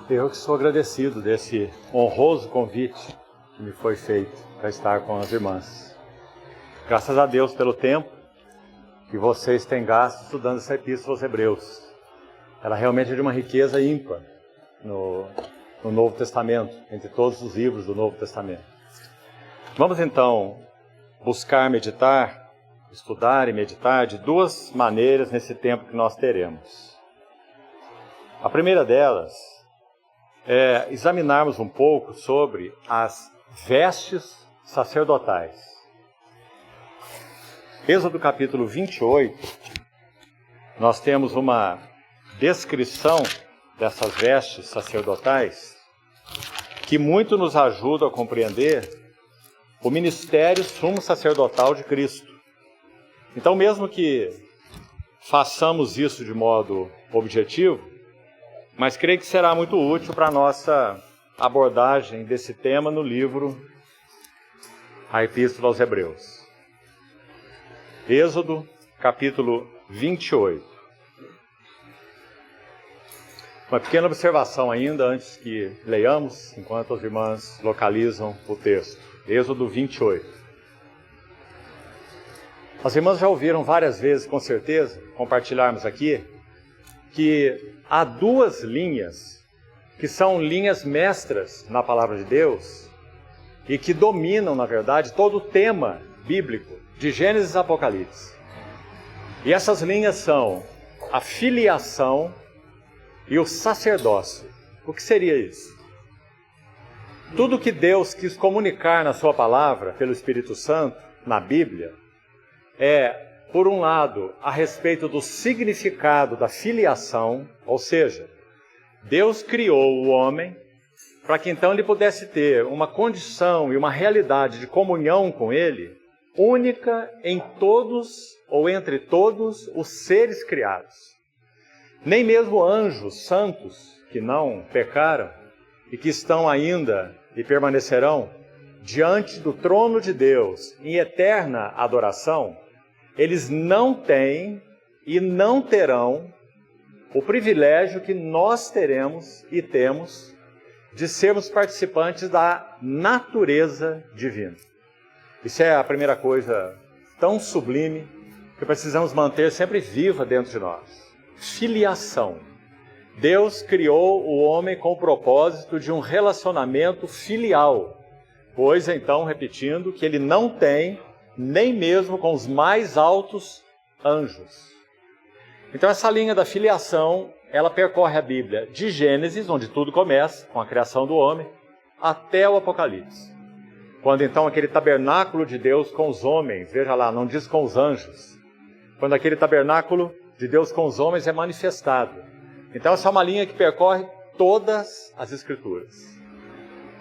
Eu que sou agradecido desse honroso convite que me foi feito para estar com as irmãs. Graças a Deus pelo tempo que vocês têm gasto estudando essa epístola aos Hebreus. Ela realmente é de uma riqueza ímpar no Novo Testamento, entre todos os livros do Novo Testamento. Vamos então buscar meditar, estudar e meditar de duas maneiras nesse tempo que nós teremos. A primeira delas é examinarmos um pouco sobre as vestes sacerdotais. Êxodo capítulo 28, nós temos uma descrição dessas vestes sacerdotais que muito nos ajuda a compreender o ministério sumo sacerdotal de Cristo. Então, mesmo que façamos isso de modo objetivo, mas creio que será muito útil para a nossa abordagem desse tema no livro A Epístola aos Hebreus. Êxodo, capítulo 28. Uma pequena observação ainda, antes que leiamos, enquanto as irmãs localizam o texto. Êxodo 28. As irmãs já ouviram várias vezes, com certeza, compartilharmos aqui, que há duas linhas que são linhas mestras na palavra de Deus e que dominam, na verdade, todo o tema bíblico de Gênesis e Apocalipse. E essas linhas são a filiação e o sacerdócio. O que seria isso? Tudo que Deus quis comunicar na sua palavra, pelo Espírito Santo, na Bíblia, é, por um lado, a respeito do significado da filiação, ou seja, Deus criou o homem para que então ele pudesse ter uma condição e uma realidade de comunhão com ele, única em todos ou entre todos os seres criados. Nem mesmo anjos santos que não pecaram e que estão ainda e permanecerão diante do trono de Deus em eterna adoração, eles não têm e não terão o privilégio que nós teremos e temos de sermos participantes da natureza divina. Isso é a primeira coisa tão sublime que precisamos manter sempre viva dentro de nós. Filiação. Deus criou o homem com o propósito de um relacionamento filial, pois então, repetindo, que ele não tem nem mesmo com os mais altos anjos. Então essa linha da filiação, ela percorre a Bíblia de Gênesis, onde tudo começa, com a criação do homem, até o Apocalipse. Quando então aquele tabernáculo de Deus com os homens, veja lá, não diz com os anjos, quando aquele tabernáculo de Deus com os homens é manifestado. Então essa é uma linha que percorre todas as Escrituras.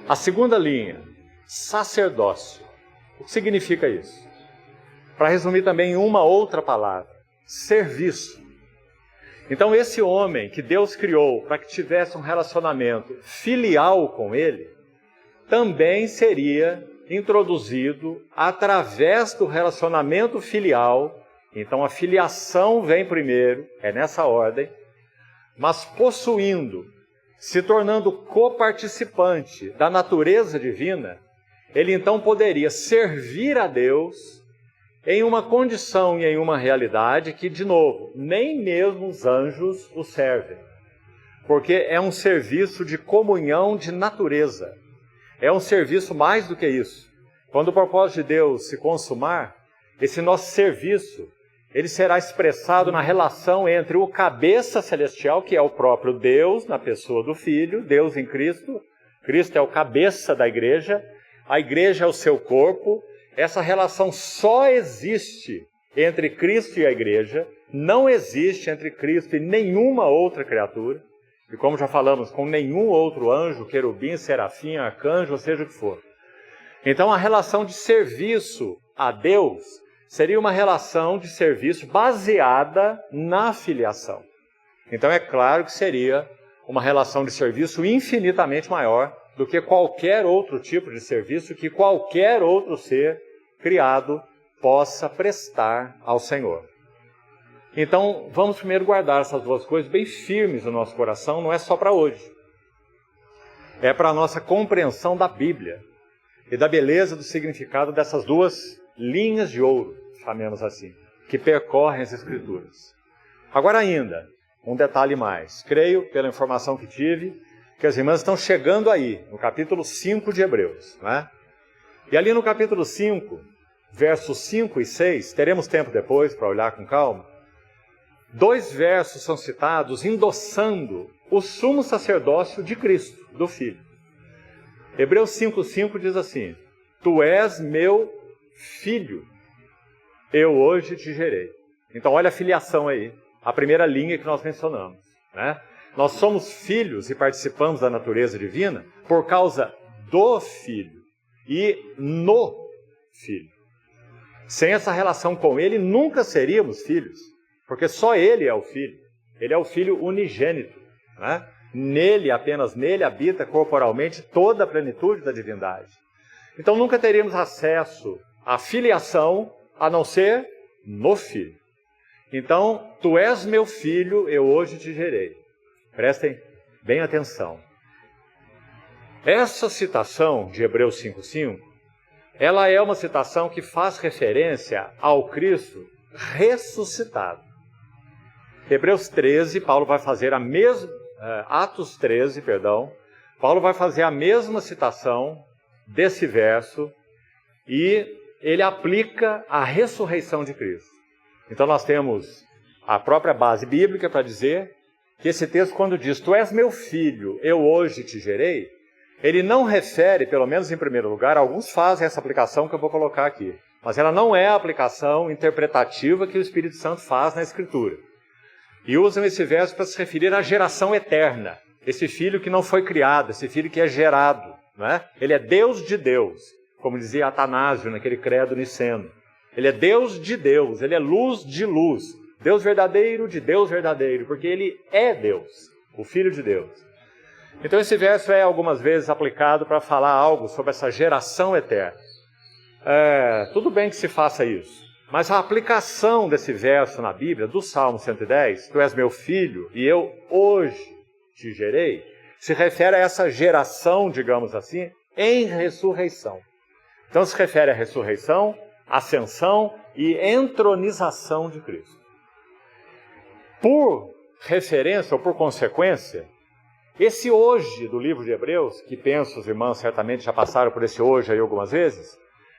A segunda linha, sacerdócio. O que significa isso? Para resumir também em uma outra palavra, serviço. Então esse homem que Deus criou para que tivesse um relacionamento filial com ele, também seria introduzido através do relacionamento filial. Então a filiação vem primeiro, é nessa ordem, mas possuindo, se tornando coparticipante da natureza divina, ele então poderia servir a Deus em uma condição e em uma realidade que, de novo, nem mesmo os anjos o servem. Porque é um serviço de comunhão de natureza. É um serviço mais do que isso. Quando o propósito de Deus se consumar, esse nosso serviço, ele será expressado na relação entre o cabeça celestial, que é o próprio Deus, na pessoa do Filho, Deus em Cristo. Cristo é o cabeça da igreja. A igreja é o seu corpo. Essa relação só existe entre Cristo e a igreja, não existe entre Cristo e nenhuma outra criatura, e como já falamos, com nenhum outro anjo, querubim, serafim, arcanjo, ou seja o que for. Então a relação de serviço a Deus seria uma relação de serviço baseada na filiação. Então é claro que seria uma relação de serviço infinitamente maior do que qualquer outro tipo de serviço que qualquer outro ser criado possa prestar ao Senhor. Então, vamos primeiro guardar essas duas coisas bem firmes no nosso coração, não é só para hoje. é para a nossa compreensão da Bíblia e da beleza do significado dessas duas linhas de ouro, chamemos assim, que percorrem as Escrituras. Agora ainda, um detalhe mais. Creio, pela informação que tive, que as irmãs estão chegando aí, no capítulo 5 de Hebreus, né? E ali no capítulo 5, versos 5 e 6, teremos tempo depois para olhar com calma, 2 versos são citados endossando o sumo sacerdócio de Cristo, do Filho. Hebreus 5,5 diz assim: Tu és meu filho, eu hoje te gerei. Então olha a filiação aí, a primeira linha que nós mencionamos, né? Nós somos filhos e participamos da natureza divina por causa do Filho e no Filho. Sem essa relação com Ele, nunca seríamos filhos, porque só Ele é o Filho. Ele é o Filho unigênito, né? Nele, apenas nele, habita corporalmente toda a plenitude da divindade. Então nunca teríamos acesso à filiação, a não ser no Filho. Então, tu és meu filho, eu hoje te gerei. Prestem bem atenção. Essa citação de Hebreus 5,5, ela é uma citação que faz referência ao Cristo ressuscitado. Hebreus 13, Paulo vai fazer a mesma, Atos 13, perdão, Paulo vai fazer a mesma citação desse verso e ele aplica a ressurreição de Cristo. Então nós temos a própria base bíblica para dizer que esse texto, quando diz, tu és meu filho, eu hoje te gerei, ele não refere, pelo menos em primeiro lugar, alguns fazem essa aplicação que eu vou colocar aqui, mas ela não é a aplicação interpretativa que o Espírito Santo faz na Escritura. E usam esse verso para se referir à geração eterna, esse filho que não foi criado, esse filho que é gerado, não é? Ele é Deus de Deus, como dizia Atanásio naquele credo niceno. Ele é Deus de Deus, ele é luz de luz, Deus verdadeiro de Deus verdadeiro, porque ele é Deus, o Filho de Deus. Então esse verso é algumas vezes aplicado para falar algo sobre essa geração eterna. Tudo bem que se faça isso, mas a aplicação desse verso na Bíblia, do Salmo 110, tu és meu filho e eu hoje te gerei, se refere a essa geração, digamos assim, em ressurreição. Então se refere à ressurreição, ascensão e entronização de Cristo. Por referência ou por consequência, esse hoje do livro de Hebreus, que penso os irmãos certamente já passaram por esse hoje aí algumas vezes,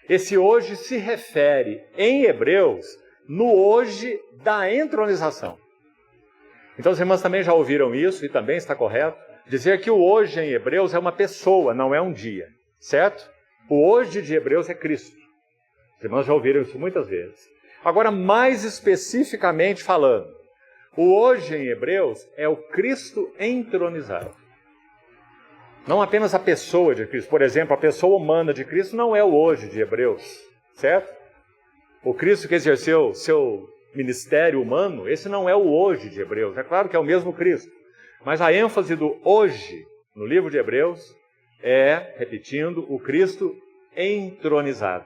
esse hoje se refere em Hebreus no hoje da entronização. Então os irmãos também já ouviram isso e também está correto, dizer que o hoje em Hebreus é uma pessoa, não é um dia, certo? O hoje de Hebreus é Cristo. Os irmãos já ouviram isso muitas vezes. Agora, mais especificamente falando, o hoje em Hebreus é o Cristo entronizado. Não apenas a pessoa de Cristo. Por exemplo, a pessoa humana de Cristo não é o hoje de Hebreus, certo? O Cristo que exerceu seu ministério humano, esse não é o hoje de Hebreus. É claro que é o mesmo Cristo. Mas a ênfase do hoje no livro de Hebreus é, repetindo, o Cristo entronizado.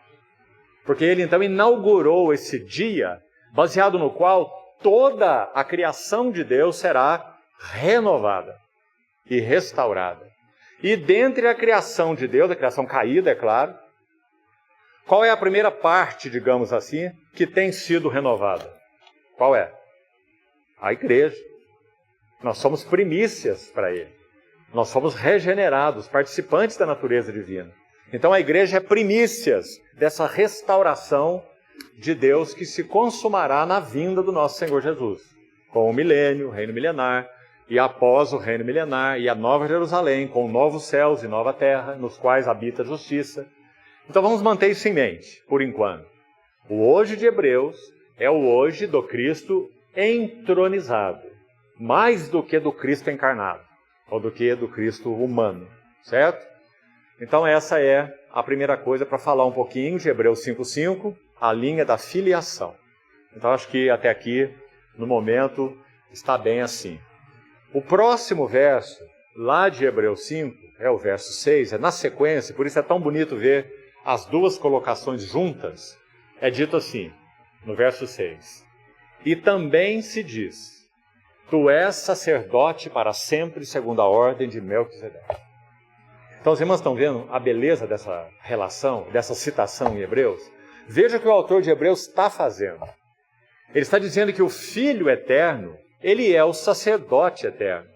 Porque ele então inaugurou esse dia baseado no qual toda a criação de Deus será renovada e restaurada. E dentre a criação de Deus, a criação caída, é claro, qual é a primeira parte, digamos assim, que tem sido renovada? Qual é? A igreja. Nós somos primícias para ele. Nós somos regenerados, participantes da natureza divina. Então a igreja é primícias dessa restauração de Deus que se consumará na vinda do nosso Senhor Jesus, com o milênio, o reino milenar, e após o reino milenar, e a nova Jerusalém, com novos céus e nova terra, nos quais habita a justiça. Então vamos manter isso em mente, por enquanto. O hoje de Hebreus é o hoje do Cristo entronizado, mais do que do Cristo encarnado, ou do que do Cristo humano, certo? Então essa é a primeira coisa para falar um pouquinho de Hebreus 5,5, a linha da filiação. Então acho que até aqui, no momento, está bem assim. O próximo verso, lá de Hebreus 5, é o verso 6, é na sequência, por isso é tão bonito ver as duas colocações juntas. É dito assim, no verso 6, e também se diz, tu és sacerdote para sempre segundo a ordem de Melquisedeque. Então os irmãos estão vendo a beleza dessa relação, dessa citação em Hebreus? Veja o que o autor de Hebreus está fazendo. Ele está dizendo que o Filho eterno, ele é o sacerdote eterno.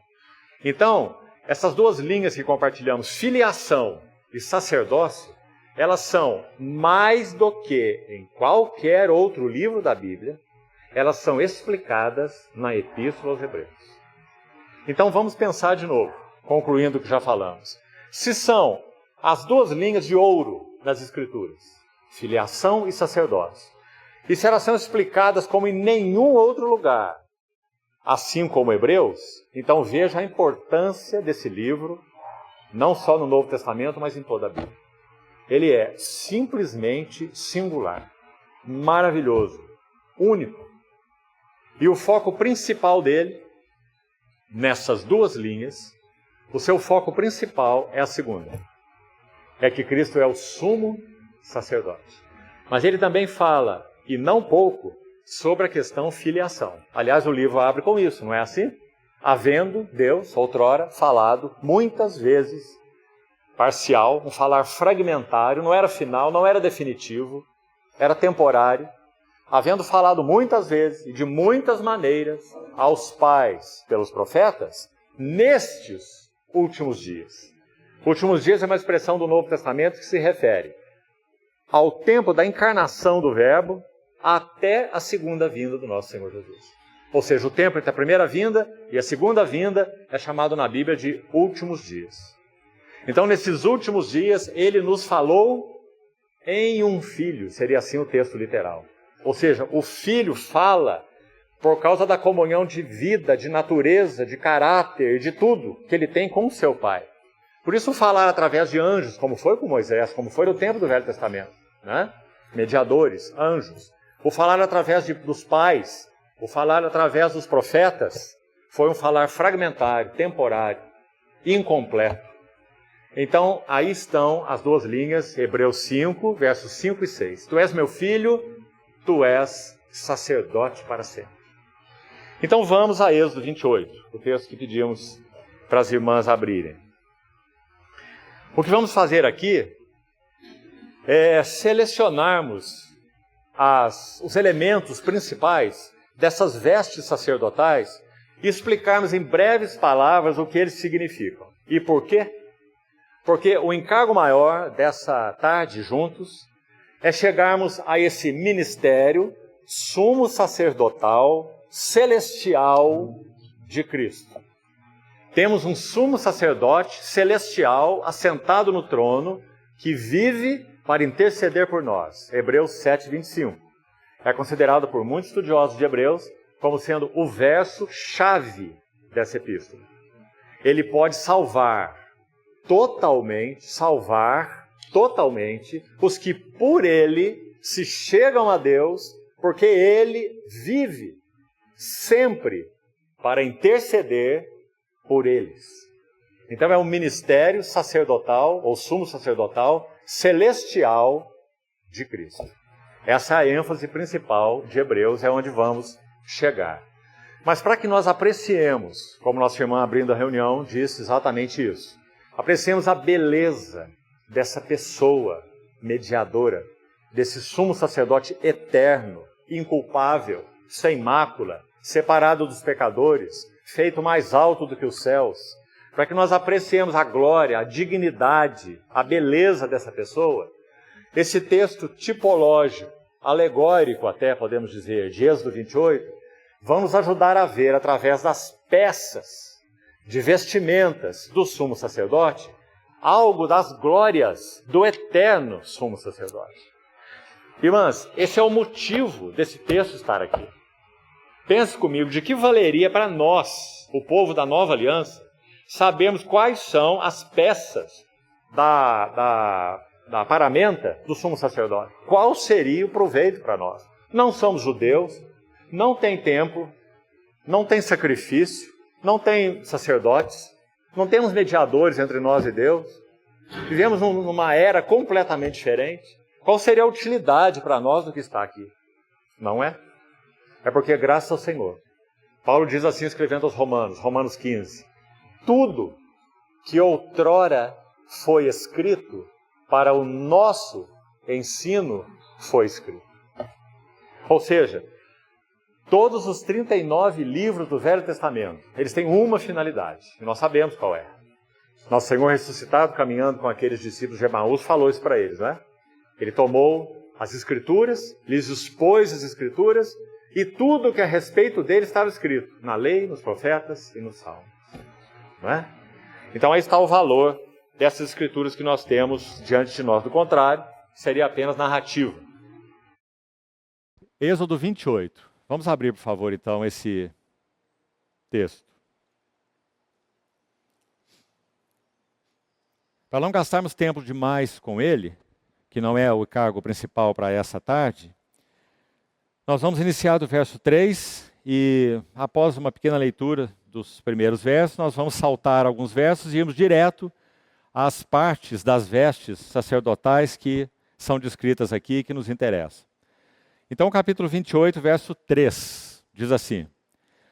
Então, essas duas linhas que compartilhamos, filiação e sacerdócio, elas são mais do que em qualquer outro livro da Bíblia, elas são explicadas na Epístola aos Hebreus. Então vamos pensar de novo, concluindo o que já falamos. Se são as duas linhas de ouro das Escrituras, filiação e sacerdócio, e se elas são explicadas como em nenhum outro lugar, assim como Hebreus, então veja a importância desse livro, não só no Novo Testamento, mas em toda a Bíblia. Ele é simplesmente singular, maravilhoso, único. E o foco principal dele, nessas duas linhas, o seu foco principal é a segunda. É que Cristo é o sumo sacerdote. Mas ele também fala, e não pouco, sobre a questão filiação. Aliás, o livro abre com isso, não é assim? Havendo Deus, outrora, falado muitas vezes, parcial, um falar fragmentário, não era final, não era definitivo, era temporário, havendo falado muitas vezes e de muitas maneiras aos pais pelos profetas, nestes últimos dias. Últimos dias é uma expressão do Novo Testamento que se refere ao tempo da encarnação do Verbo até a segunda vinda do nosso Senhor Jesus. Ou seja, o tempo entre a primeira vinda e a segunda vinda é chamado na Bíblia de últimos dias. Então, nesses últimos dias, ele nos falou em um filho, seria assim o texto literal. Ou seja, o filho fala por causa da comunhão de vida, de natureza, de caráter, de tudo que ele tem com o seu pai. Por isso falar através de anjos, como foi com Moisés, como foi no tempo do Velho Testamento, né? Mediadores, anjos. O falar através dos pais, o falar através dos profetas, foi um falar fragmentário, temporário, incompleto. Então, aí estão as duas linhas, Hebreus 5, versos 5 e 6. Tu és meu filho, tu és sacerdote para sempre. Então vamos a Êxodo 28, o texto que pedimos para as irmãs abrirem. O que vamos fazer aqui é selecionarmos os elementos principais dessas vestes sacerdotais e explicarmos em breves palavras o que eles significam. E por quê? Porque o encargo maior dessa tarde juntos é chegarmos a esse ministério sumo sacerdotal celestial de Cristo. Temos um sumo sacerdote celestial assentado no trono que vive para interceder por nós. Hebreus 7, 25. É considerado por muitos estudiosos de Hebreus como sendo o verso chave dessa epístola. Ele pode salvar totalmente os que por ele se chegam a Deus, porque ele vive sempre para interceder por eles. Então é um ministério sacerdotal, ou sumo sacerdotal, celestial de Cristo. Essa é a ênfase principal de Hebreus, é onde vamos chegar. Mas para que nós apreciemos, como nossa irmã abrindo a reunião disse exatamente isso, apreciemos a beleza dessa pessoa mediadora, desse sumo sacerdote eterno, inculpável, sem mácula, separado dos pecadores, feito mais alto do que os céus, para que nós apreciemos a glória, a dignidade, a beleza dessa pessoa, esse texto tipológico, alegórico até podemos dizer, de Êxodo 28, vamos ajudar a ver através das peças de vestimentas do sumo sacerdote, algo das glórias do eterno sumo sacerdote. Irmãs, esse é o motivo desse texto estar aqui. Pense comigo, de que valeria para nós, o povo da nova aliança, sabermos quais são as peças da paramenta do sumo sacerdote? Qual seria o proveito para nós? Não somos judeus, não tem templo, não tem sacrifício, não tem sacerdotes, não temos mediadores entre nós e Deus. Vivemos numa era completamente diferente. Qual seria a utilidade para nós do que está aqui? Não é? É porque graças ao Senhor. Paulo diz assim escrevendo aos Romanos, Romanos 15. Tudo que outrora foi escrito, para o nosso ensino foi escrito. Ou seja, todos os 39 livros do Velho Testamento, eles têm uma finalidade, e nós sabemos qual é. Nosso Senhor ressuscitado, caminhando com aqueles discípulos de Emaús, falou isso para eles, né? Ele tomou as Escrituras, lhes expôs as Escrituras, e tudo que a respeito dele estava escrito, na lei, nos profetas e nos salmos. Não é? Então aí está o valor dessas Escrituras que nós temos diante de nós. Do contrário, seria apenas narrativa. Êxodo 28. Vamos abrir, por favor, então, esse texto. Para não gastarmos tempo demais com ele, que não é o cargo principal para essa tarde, nós vamos iniciar do verso 3 e, após uma pequena leitura dos primeiros versos, nós vamos saltar alguns versos e irmos direto às partes das vestes sacerdotais que são descritas aqui e que nos interessam. Então, o capítulo 28, verso 3, diz assim: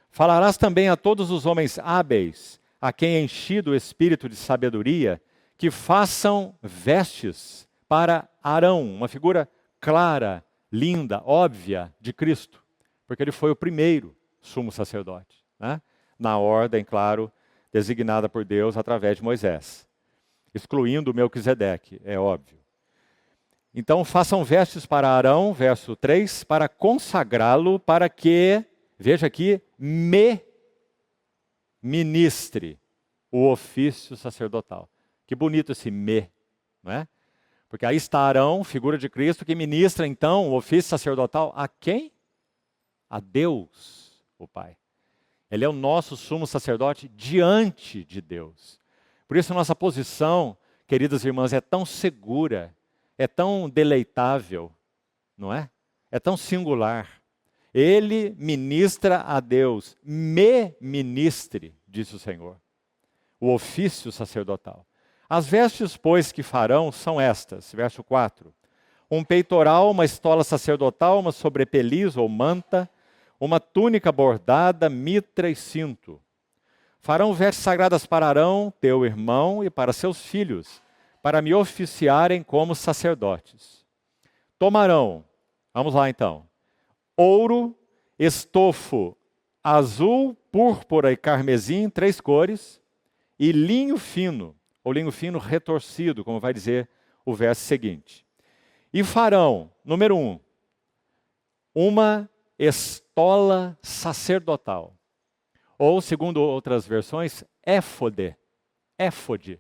Falarás também a todos os homens hábeis, a quem é enchido o espírito de sabedoria, que façam vestes para Arão, uma figura clara, linda, óbvia de Cristo, porque ele foi o primeiro sumo sacerdote, né? Na ordem, claro, designada por Deus através de Moisés, excluindo Melquisedeque, é óbvio. Então, façam vestes para Arão, verso 3, para consagrá-lo, para que, veja aqui, me ministre o ofício sacerdotal. Que bonito esse me, não é? Porque aí está Arão, figura de Cristo, que ministra então o ofício sacerdotal a quem? A Deus, o Pai. Ele é o nosso sumo sacerdote diante de Deus. Por isso a nossa posição, queridas irmãs, é tão segura, é tão deleitável, não é? É tão singular. Ele ministra a Deus, me ministre, disse o Senhor, o ofício sacerdotal. As vestes, pois, que farão são estas, verso 4. Um peitoral, uma estola sacerdotal, uma sobrepeliz ou manta, uma túnica bordada, mitra e cinto. Farão vestes sagradas para Arão, teu irmão, e para seus filhos, para me oficiarem como sacerdotes. Tomarão, vamos lá então, ouro, estofo azul, púrpura e carmesim, 3 cores, e linho fino, ou linho fino retorcido, como vai dizer o verso seguinte. E farão, número 1, uma estola sacerdotal. Ou, segundo outras versões, éfode. Éfode.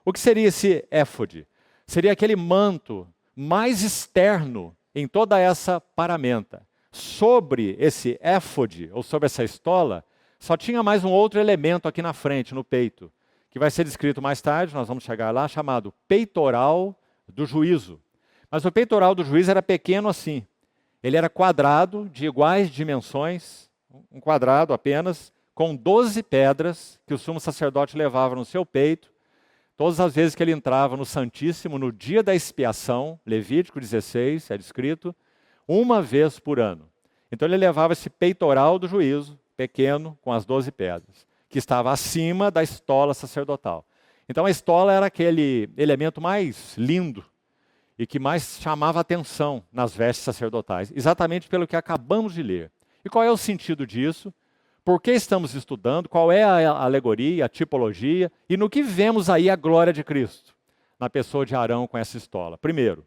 O que seria esse éfode? Seria aquele manto mais externo em toda essa paramenta. Sobre esse éfode, ou sobre essa estola, só tinha mais um outro elemento aqui na frente, no peito, que vai ser descrito mais tarde, nós vamos chegar lá, chamado peitoral do juízo. Mas o peitoral do juízo era pequeno assim. Ele era quadrado, de iguais dimensões, um quadrado apenas, com 12 pedras que o sumo sacerdote levava no seu peito, todas as vezes que ele entrava no Santíssimo, no dia da expiação, Levítico 16, é descrito, uma vez por ano. Então ele levava esse peitoral do juízo, pequeno, com as 12 pedras, que estava acima da estola sacerdotal. Então a estola era aquele elemento mais lindo e que mais chamava atenção nas vestes sacerdotais, exatamente pelo que acabamos de ler. E qual é o sentido disso? Por que estamos estudando? Qual é a alegoria, a tipologia? E no que vemos aí a glória de Cristo, na pessoa de Arão com essa estola? Primeiro,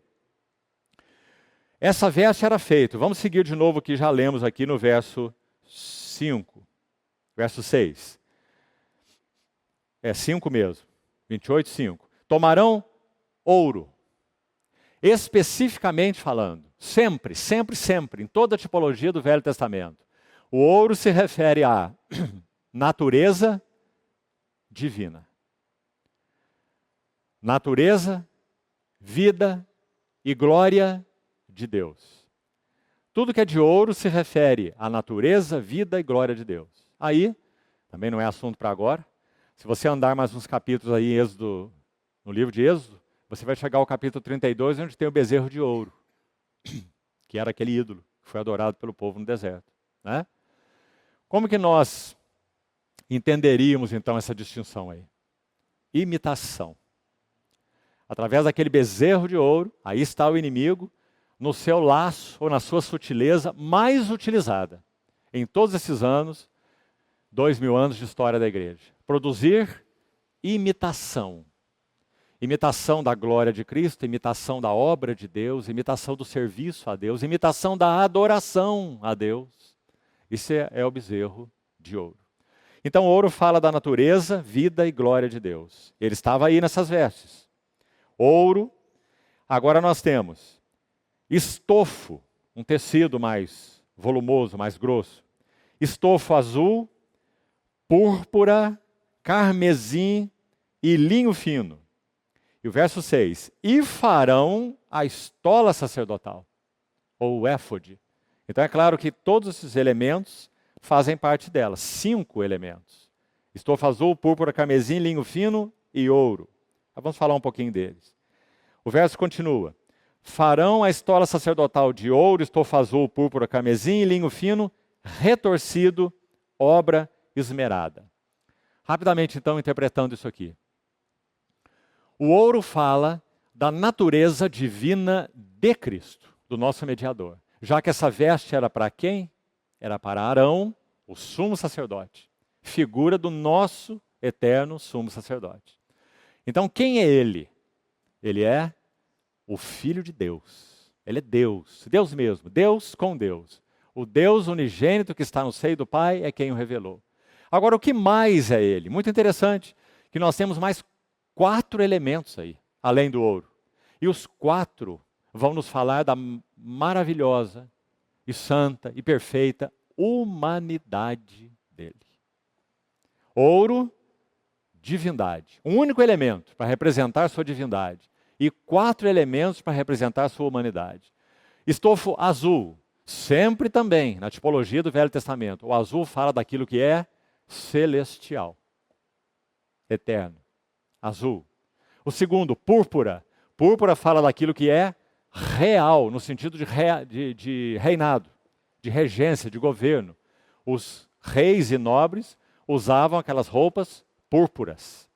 essa veste era feita, vamos seguir de novo o que já lemos aqui no verso 5, verso 6. É 5 mesmo, 28, 5. Tomarão ouro, especificamente falando, sempre, sempre, sempre, em toda a tipologia do Velho Testamento. O ouro se refere à natureza divina. Natureza, vida e glória de Deus. Tudo que é de ouro se refere à natureza, vida e glória de Deus. Aí, também não é assunto para agora, se você andar mais uns capítulos aí em Êxodo, no livro de Êxodo, você vai chegar ao capítulo 32, onde tem o bezerro de ouro, que era aquele ídolo que foi adorado pelo povo no deserto, né? Como que nós entenderíamos então essa distinção aí? Imitação. através daquele bezerro de ouro, aí está o inimigo, no seu laço ou na sua sutileza mais utilizada em todos esses anos, 2000 anos de história da igreja. Produzir imitação. Imitação da glória de Cristo, imitação da obra de Deus, imitação do serviço a Deus, imitação da adoração a Deus. Isso é o bezerro de ouro. Então o ouro fala da natureza, vida e glória de Deus. Ele estava aí nessas vestes. Ouro. Agora nós temos estofo, um tecido mais volumoso, mais grosso. Estofo azul, púrpura, carmesim e linho fino. E o verso 6, e farão a estola sacerdotal, ou o éfode. Então é claro que todos esses elementos fazem parte dela, 5 elementos. Estofo azul, púrpura, carmesim, linho fino e ouro. Vamos falar um pouquinho deles. O verso continua, farão a estola sacerdotal de ouro, estofo azul, púrpura, carmesim e linho fino, retorcido, obra esmerada. Rapidamente então, interpretando isso aqui. O ouro fala da natureza divina de Cristo, do nosso mediador. Já que essa veste era para quem? Era para Arão, o sumo sacerdote. Figura do nosso eterno sumo sacerdote. Então quem é ele? Ele é o Filho de Deus. Ele é Deus, Deus mesmo, Deus com Deus. O Deus unigênito que está no seio do Pai é quem o revelou. Agora, o que mais é ele? Muito interessante que nós temos mais 4 elementos aí, além do ouro. E os 4 vão nos falar da maravilhosa e santa e perfeita humanidade dele. Ouro, divindade. Um único elemento para representar sua divindade. E 4 elementos para representar sua humanidade. Estofo azul, sempre também, na tipologia do Velho Testamento, o azul fala daquilo que é celestial, eterno. Azul. O segundo, púrpura. Púrpura fala daquilo que é real, no sentido de reinado, de regência, de governo. Os reis e nobres usavam aquelas roupas púrpuras.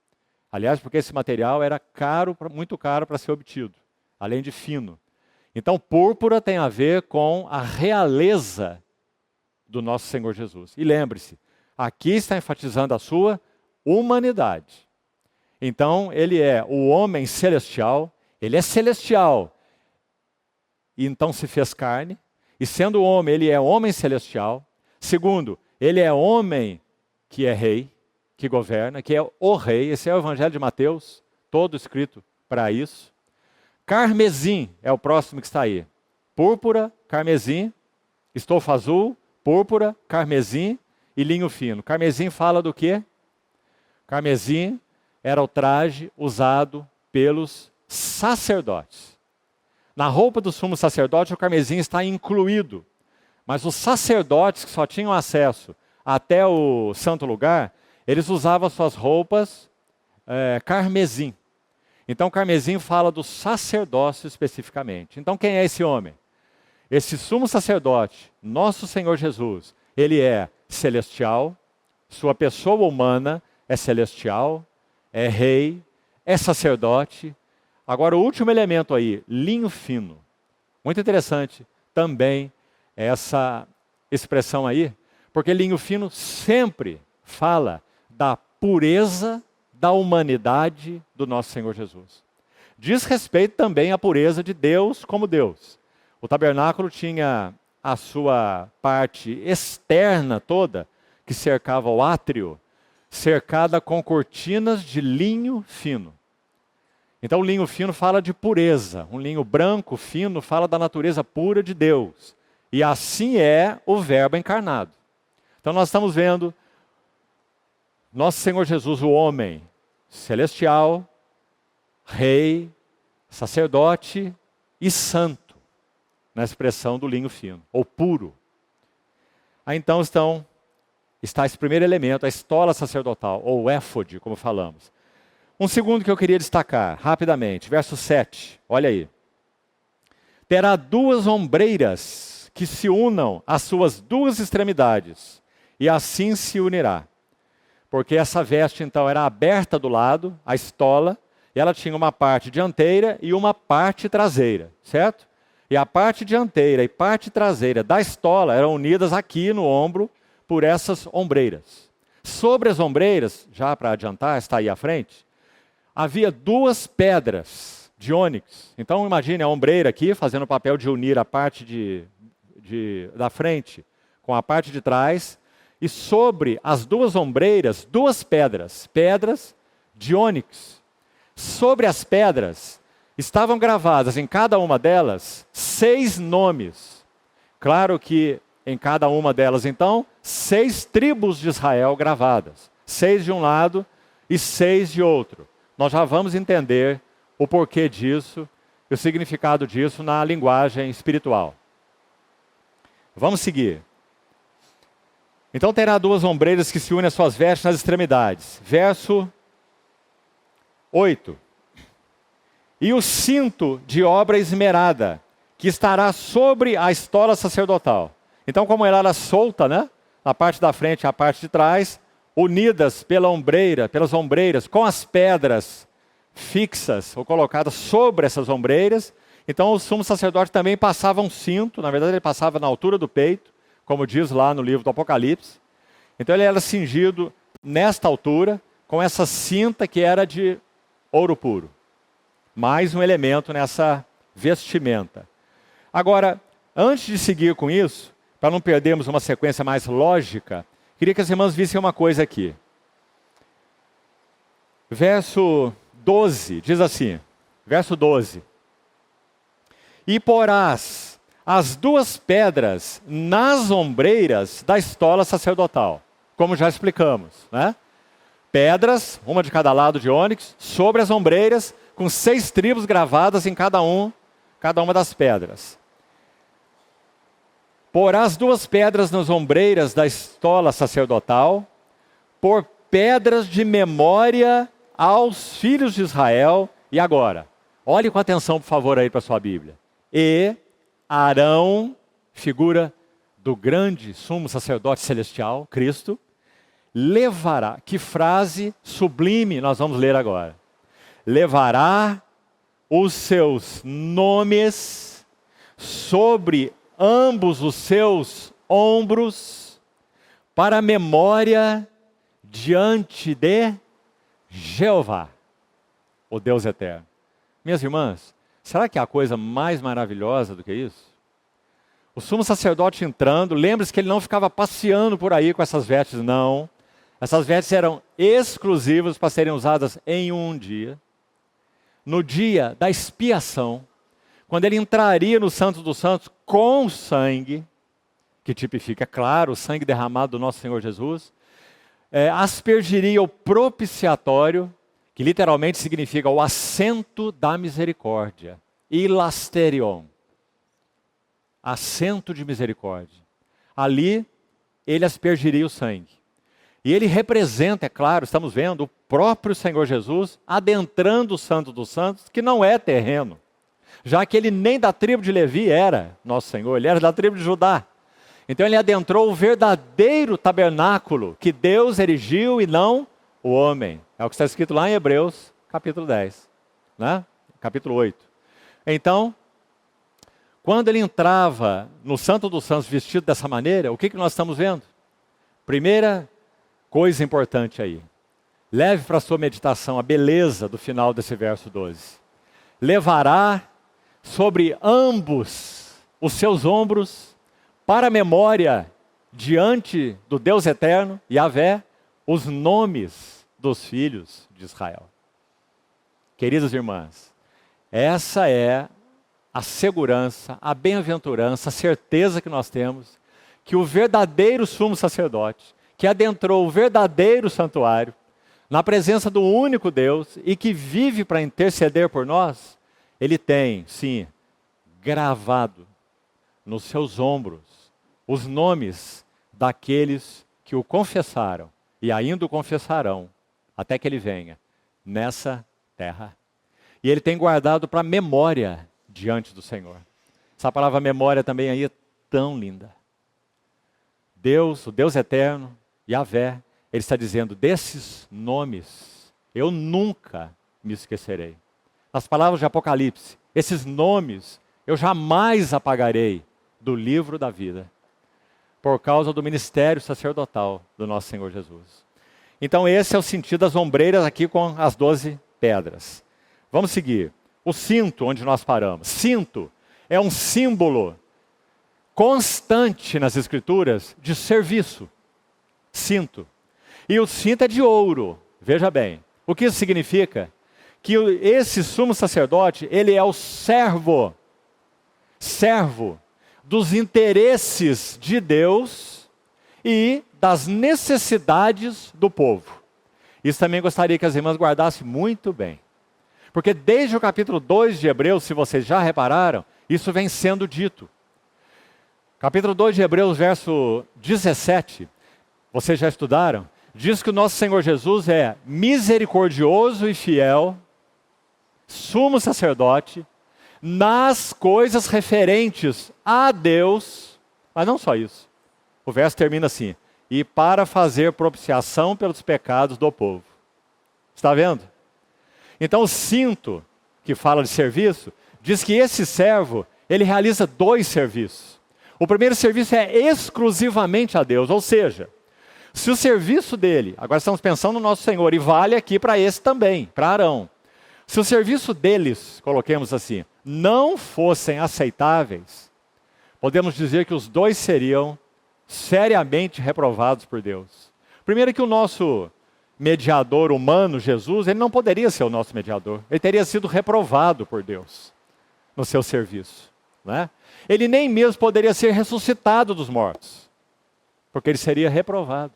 Aliás, porque esse material era caro, muito caro para ser obtido, além de fino. Então, púrpura tem a ver com a realeza do nosso Senhor Jesus. E lembre-se, aqui está enfatizando a sua humanidade. Então, ele é o homem celestial, ele é celestial, e então se fez carne, e sendo homem, ele é homem celestial. Segundo, ele é homem que é rei, que governa, que é o rei. Esse é o Evangelho de Mateus, todo escrito para isso. Carmesim é o próximo que está aí. Púrpura, carmesim, estofo azul, púrpura, carmesim e linho fino. Carmesim fala do quê? Carmesim era o traje usado pelos sacerdotes. Na roupa do sumo sacerdote, o carmesim está incluído. Mas os sacerdotes que só tinham acesso até o santo lugar, eles usavam suas roupas carmesim. Então, carmesim fala do sacerdócio especificamente. Então, quem é esse homem? Esse sumo sacerdote, nosso Senhor Jesus, ele é celestial, sua pessoa humana é celestial, é rei, é sacerdote. Agora, o último elemento aí, linho fino. Muito interessante também essa expressão aí, porque linho fino sempre fala da pureza da humanidade do nosso Senhor Jesus. Diz respeito também à pureza de Deus como Deus. O tabernáculo tinha a sua parte externa toda, que cercava o átrio, cercada com cortinas de linho fino. Então o linho fino fala de pureza, um linho branco fino fala da natureza pura de Deus. E assim é o Verbo encarnado. Então nós estamos vendo nosso Senhor Jesus, o homem celestial, rei, sacerdote e santo, na expressão do linho fino, ou puro. Aí então está esse primeiro elemento, a estola sacerdotal, ou éfode, como falamos. Um segundo que eu queria destacar, rapidamente, verso 7, olha aí. Terá 2 ombreiras que se unam às suas 2 extremidades, e assim se unirá. Porque essa veste, então, era aberta do lado, a estola, E ela tinha uma parte dianteira e uma parte traseira, certo? E a parte dianteira e parte traseira da estola eram unidas aqui no ombro por essas ombreiras. Sobre as ombreiras, já para adiantar, está aí à frente, havia duas pedras de ônix. Então imagine a ombreira aqui fazendo o papel de unir a parte da frente com a parte de trás. E sobre as duas ombreiras, duas pedras de ônix. Sobre as pedras estavam gravadas em cada uma delas 6 nomes. Claro que em cada uma delas, então, 6 tribos de Israel gravadas. 6 de um lado e 6 de outro. Nós já vamos entender o porquê disso e o significado disso na linguagem espiritual. Vamos seguir. Então terá 2 ombreiras que se unem às suas vestes nas extremidades. Verso 8. E o cinto de obra esmerada, que estará sobre a estola sacerdotal. Então, como ela era solta, né? Na parte da frente e a parte de trás, unidas pelas ombreiras, com as pedras fixas ou colocadas sobre essas ombreiras. Então, o sumo sacerdote também passava um cinto, na verdade ele passava na altura do peito, como diz lá no livro do Apocalipse. Então ele era cingido nesta altura, com essa cinta que era de ouro puro. Mais um elemento nessa vestimenta. Agora, antes de seguir com isso, para não perdermos uma sequência mais lógica, queria que as irmãs vissem uma coisa aqui. Verso 12, diz assim, verso 12. E porás as 2 pedras nas ombreiras da estola sacerdotal, como já explicamos, né? Pedras, uma de cada lado de ônix, sobre as ombreiras, com 6 tribos gravadas em cada uma das pedras. Porá as 2 pedras nas ombreiras da estola sacerdotal, por pedras de memória aos filhos de Israel. E agora, olhe com atenção, por favor, aí para a sua Bíblia. E Arão, figura do grande sumo sacerdote celestial, Cristo, levará, que frase sublime nós vamos ler agora. Levará os seus nomes sobre ambos os seus ombros para a memória diante de Jeová, o Deus eterno. Minhas irmãs, será que há coisa mais maravilhosa do que isso? O sumo sacerdote entrando, lembre-se que ele não ficava passeando por aí com essas vestes, não. Essas vestes eram exclusivas para serem usadas em um dia. No dia da expiação, quando ele entraria no Santo dos Santos com sangue, que tipifica, claro, o sangue derramado do nosso Senhor Jesus, aspergiria o propiciatório, que literalmente significa o assento da misericórdia, ilasterion, assento de misericórdia. Ali, ele aspergiria o sangue. E ele representa, é claro, estamos vendo, o próprio Senhor Jesus adentrando o Santo dos Santos, que não é terreno, já que ele nem da tribo de Levi era nosso Senhor, ele era da tribo de Judá. Então ele adentrou o verdadeiro tabernáculo que Deus erigiu e não o homem. É o que está escrito lá em Hebreus, capítulo 10, né? Capítulo 8. Então, quando ele entrava no Santo dos Santos vestido dessa maneira, o que nós estamos vendo? Primeira coisa importante aí. Leve para a sua meditação a beleza do final desse verso 12. Levará sobre ambos os seus ombros para a memória diante do Deus eterno, Yahvé, os nomes dos filhos de Israel. Queridas irmãs, essa é a segurança, a bem-aventurança, a certeza que nós temos que o verdadeiro sumo sacerdote, que adentrou o verdadeiro santuário, na presença do único Deus e que vive para interceder por nós, ele tem, sim, gravado nos seus ombros os nomes daqueles que o confessaram e ainda o confessarão até que ele venha nessa terra. E ele tem guardado para memória diante do Senhor. Essa palavra memória também aí é tão linda. Deus, o Deus eterno, Yahvé, ele está dizendo, desses nomes, eu nunca me esquecerei. Nas palavras de Apocalipse, esses nomes eu jamais apagarei do livro da vida, por causa do ministério sacerdotal do nosso Senhor Jesus. Então esse é o sentido das ombreiras aqui com as 12 pedras. Vamos seguir. O cinto, onde nós paramos. Cinto é um símbolo constante nas Escrituras de serviço. Cinto. E o cinto é de ouro. Veja bem. O que isso significa? Que esse sumo sacerdote, ele é o servo dos interesses de Deus e das necessidades do povo. Isso também gostaria que as irmãs guardassem muito bem. Porque desde o capítulo 2 de Hebreus, se vocês já repararam, isso vem sendo dito. Capítulo 2 de Hebreus, verso 17, vocês já estudaram? Diz que o nosso Senhor Jesus é misericordioso e fiel, sumo sacerdote, nas coisas referentes a Deus, mas não só isso. O verso termina assim, e para fazer propiciação pelos pecados do povo. Está vendo? Então o cinto, que fala de serviço, diz que esse servo, ele realiza 2 serviços. O primeiro serviço é exclusivamente a Deus, ou seja, se o serviço dele, agora estamos pensando no nosso Senhor, e vale aqui para esse também, para Arão. Se o serviço deles, coloquemos assim, não fossem aceitáveis, podemos dizer que os 2 seriam seriamente reprovados por Deus. Primeiro que o nosso mediador humano, Jesus, ele não poderia ser o nosso mediador. Ele teria sido reprovado por Deus no seu serviço, né? Ele nem mesmo poderia ser ressuscitado dos mortos, porque ele seria reprovado.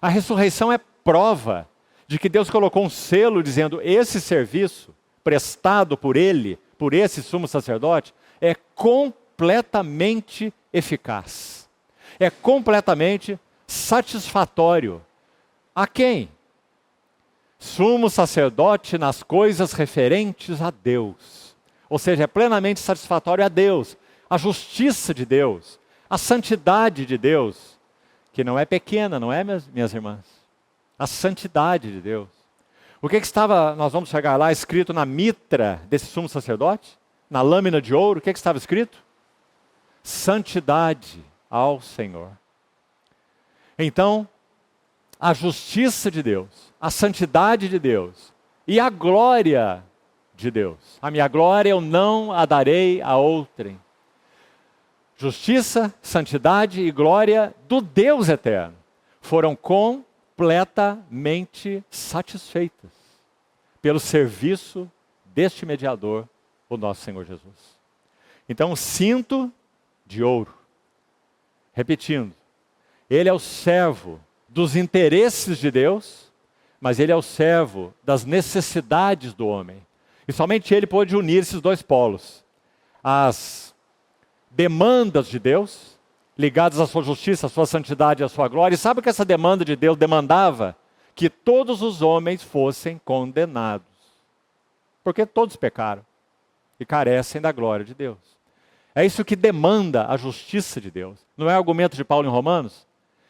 A ressurreição é prova de que Deus colocou um selo dizendo, esse serviço prestado por ele, por esse sumo sacerdote, é completamente eficaz. É completamente satisfatório. A quem? Sumo sacerdote nas coisas referentes a Deus. Ou seja, é plenamente satisfatório a Deus, a justiça de Deus, a santidade de Deus, que não é pequena, não é, minhas irmãs? A santidade de Deus. O que estava, nós vamos chegar lá, escrito na mitra desse sumo sacerdote? Na lâmina de ouro, o que estava escrito? Santidade ao Senhor. Então, a justiça de Deus, a santidade de Deus e a glória de Deus. A minha glória eu não a darei a outrem. Justiça, santidade e glória do Deus eterno foram completamente satisfeitas pelo serviço deste mediador, o nosso Senhor Jesus. Então, o cinto de ouro, repetindo, ele é o servo dos interesses de Deus, mas ele é o servo das necessidades do homem. E somente ele pôde unir esses 2 polos. As demandas de Deus, ligadas à sua justiça, à sua santidade e à sua glória. E sabe o que essa demanda de Deus demandava? Que todos os homens fossem condenados. Porque todos pecaram e carecem da glória de Deus. É isso que demanda a justiça de Deus. Não é argumento de Paulo em Romanos?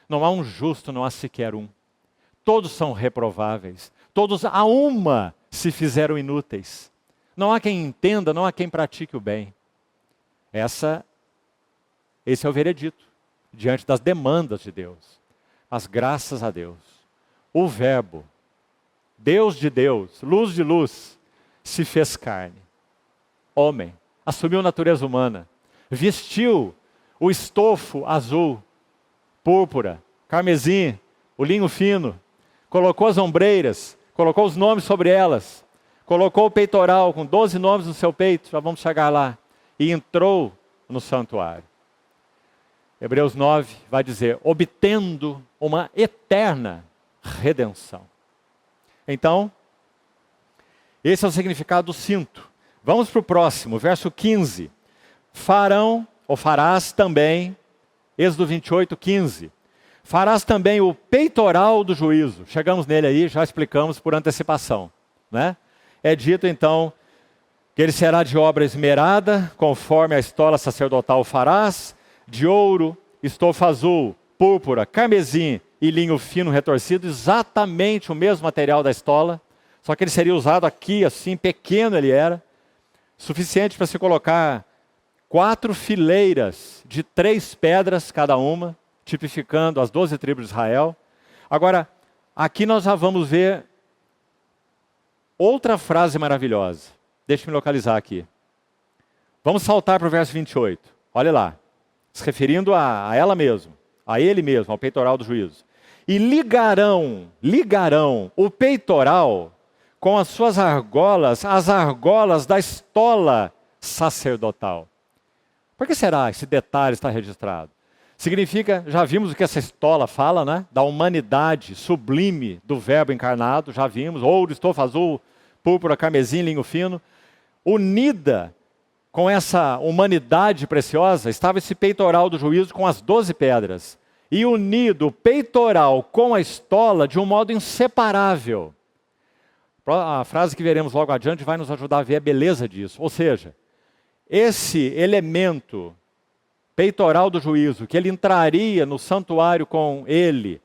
Não há um justo, não há sequer um. Todos são reprováveis. Todos a uma se fizeram inúteis. Não há quem entenda, não há quem pratique o bem. Esse é o veredito diante das demandas de Deus. Mas graças a Deus, o Verbo, Deus de Deus, luz de luz, se fez carne. Homem, assumiu natureza humana, vestiu o estofo azul, púrpura, carmesim, o linho fino, colocou as ombreiras, colocou os nomes sobre elas, colocou o peitoral com 12 nomes no seu peito, já vamos chegar lá, e entrou no santuário. Hebreus 9 vai dizer, obtendo uma eterna redenção. Então, esse é o significado do cinto. Vamos para o próximo, verso 15. Farão, ou farás também, Êxodo 28, 15. Farás também o peitoral do juízo. Chegamos nele aí, já explicamos por antecipação, né? É dito então que ele será de obra esmerada, conforme a estola sacerdotal farás, de ouro, estofa azul, púrpura, carmesim e linho fino retorcido, exatamente o mesmo material da estola, Só que ele seria usado aqui, assim, pequeno ele era, suficiente para se colocar 4 fileiras de 3 pedras cada uma, tipificando as 12 tribos de Israel. Agora, aqui nós já vamos ver outra frase maravilhosa. Deixa eu me localizar aqui. Vamos saltar para o verso 28. Olha lá. Se referindo a ela mesma, a ele mesmo, ao peitoral do juízo. E ligarão o peitoral com as suas argolas, as argolas da estola sacerdotal. Por que será esse detalhe está registrado? Significa, já vimos o que essa estola fala, né? Da humanidade sublime do verbo encarnado, já vimos, ouro, estofa azul, púrpura, carmesim, linho fino. Unida com essa humanidade preciosa, estava esse peitoral do juízo com as 12 pedras. E unido o peitoral com a estola de um modo inseparável. A frase que veremos logo adiante vai nos ajudar a ver a beleza disso. Ou seja, esse elemento peitoral do juízo, que ele entraria no santuário com ele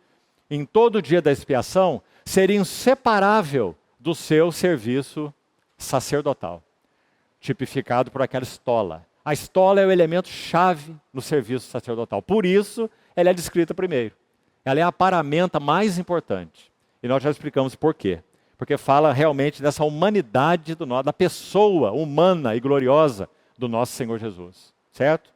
em todo o dia da expiação, seria inseparável do seu serviço sacerdotal, tipificado por aquela estola. A estola é o elemento chave no serviço sacerdotal. Por isso, ela é descrita primeiro. Ela é a paramenta mais importante. E nós já explicamos por quê. Porque fala realmente dessa humanidade da pessoa humana e gloriosa do nosso Senhor Jesus. Certo?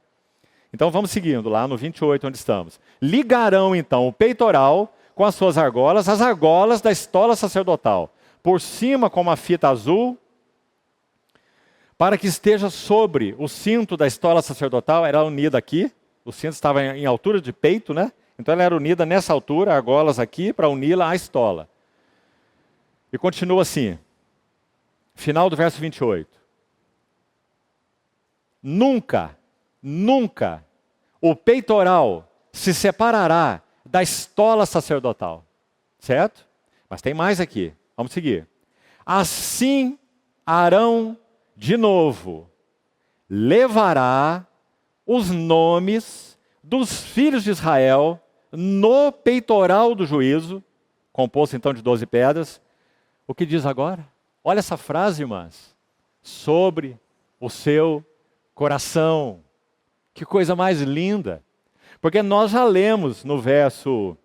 Então vamos seguindo lá no 28, onde estamos. Ligarão então o peitoral com as suas argolas, as argolas da estola sacerdotal, por cima com uma fita azul, para que esteja sobre o cinto da estola sacerdotal, era unida aqui, o cinto estava em altura de peito, né? Então ela era unida nessa altura, argolas aqui, para uni-la à estola. E continua assim, final do verso 28. Nunca o peitoral se separará da estola sacerdotal. Certo? Mas tem mais aqui. Vamos seguir. Assim Arão de novo levará os nomes dos filhos de Israel no peitoral do juízo, composto então de 12 pedras. O que diz agora? Olha essa frase, irmãs. Sobre o seu coração. Que coisa mais linda. Porque nós já lemos no verso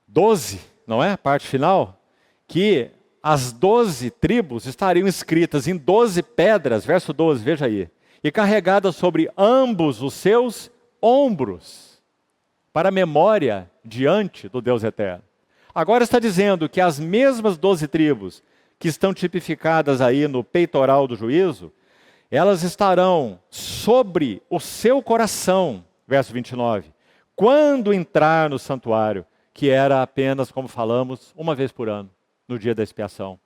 12, não é? Parte final, que as 12 tribos estariam escritas em 12 pedras, verso 12, veja aí, e carregadas sobre ambos os seus ombros, para a memória diante do Deus eterno. Agora está dizendo que as mesmas 12 tribos que estão tipificadas aí no peitoral do juízo, elas estarão sobre o seu coração, verso 29, quando entrar no santuário, que era apenas, como falamos, uma vez por ano, no dia da expiação.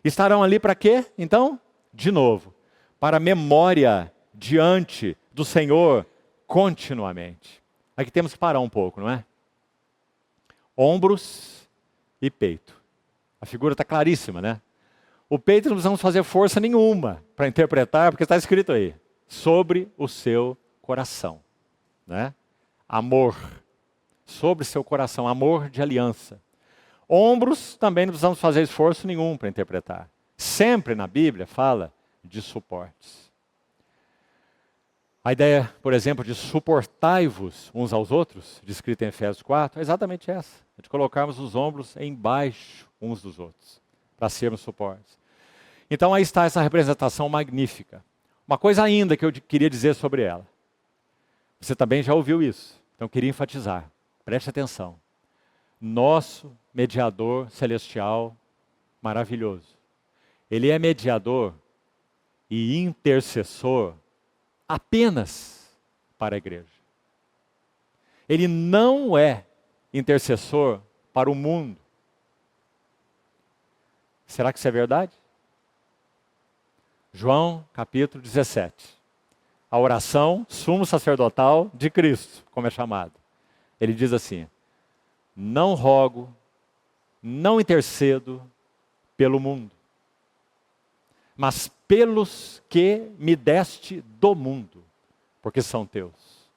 Estarão ali para quê, então? De novo, para memória diante do Senhor continuamente. Aqui temos que parar um pouco, não é? Ombros e peito. A figura está claríssima, né? O peito não precisamos fazer força nenhuma para interpretar, porque está escrito aí, sobre o seu coração, né? Amor, sobre seu coração, amor de aliança. Ombros também não precisamos fazer esforço nenhum para interpretar. Sempre na Bíblia fala de suportes. A ideia, por exemplo, de suportai-vos uns aos outros, descrita em Efésios 4, é exatamente essa, de colocarmos os ombros embaixo uns dos outros, para sermos suportes. Então aí está essa representação magnífica. Uma coisa ainda que eu queria dizer sobre ela. Você também já ouviu isso, então eu queria enfatizar. Preste atenção. Nosso mediador celestial maravilhoso. Ele é mediador e intercessor apenas para a igreja. Ele não é intercessor para o mundo. Será que isso é verdade? João capítulo 17. A oração sumo sacerdotal de Cristo, como é chamado. Ele diz assim: não rogo, não intercedo pelo mundo, mas pelos que me deste do mundo, porque são teus.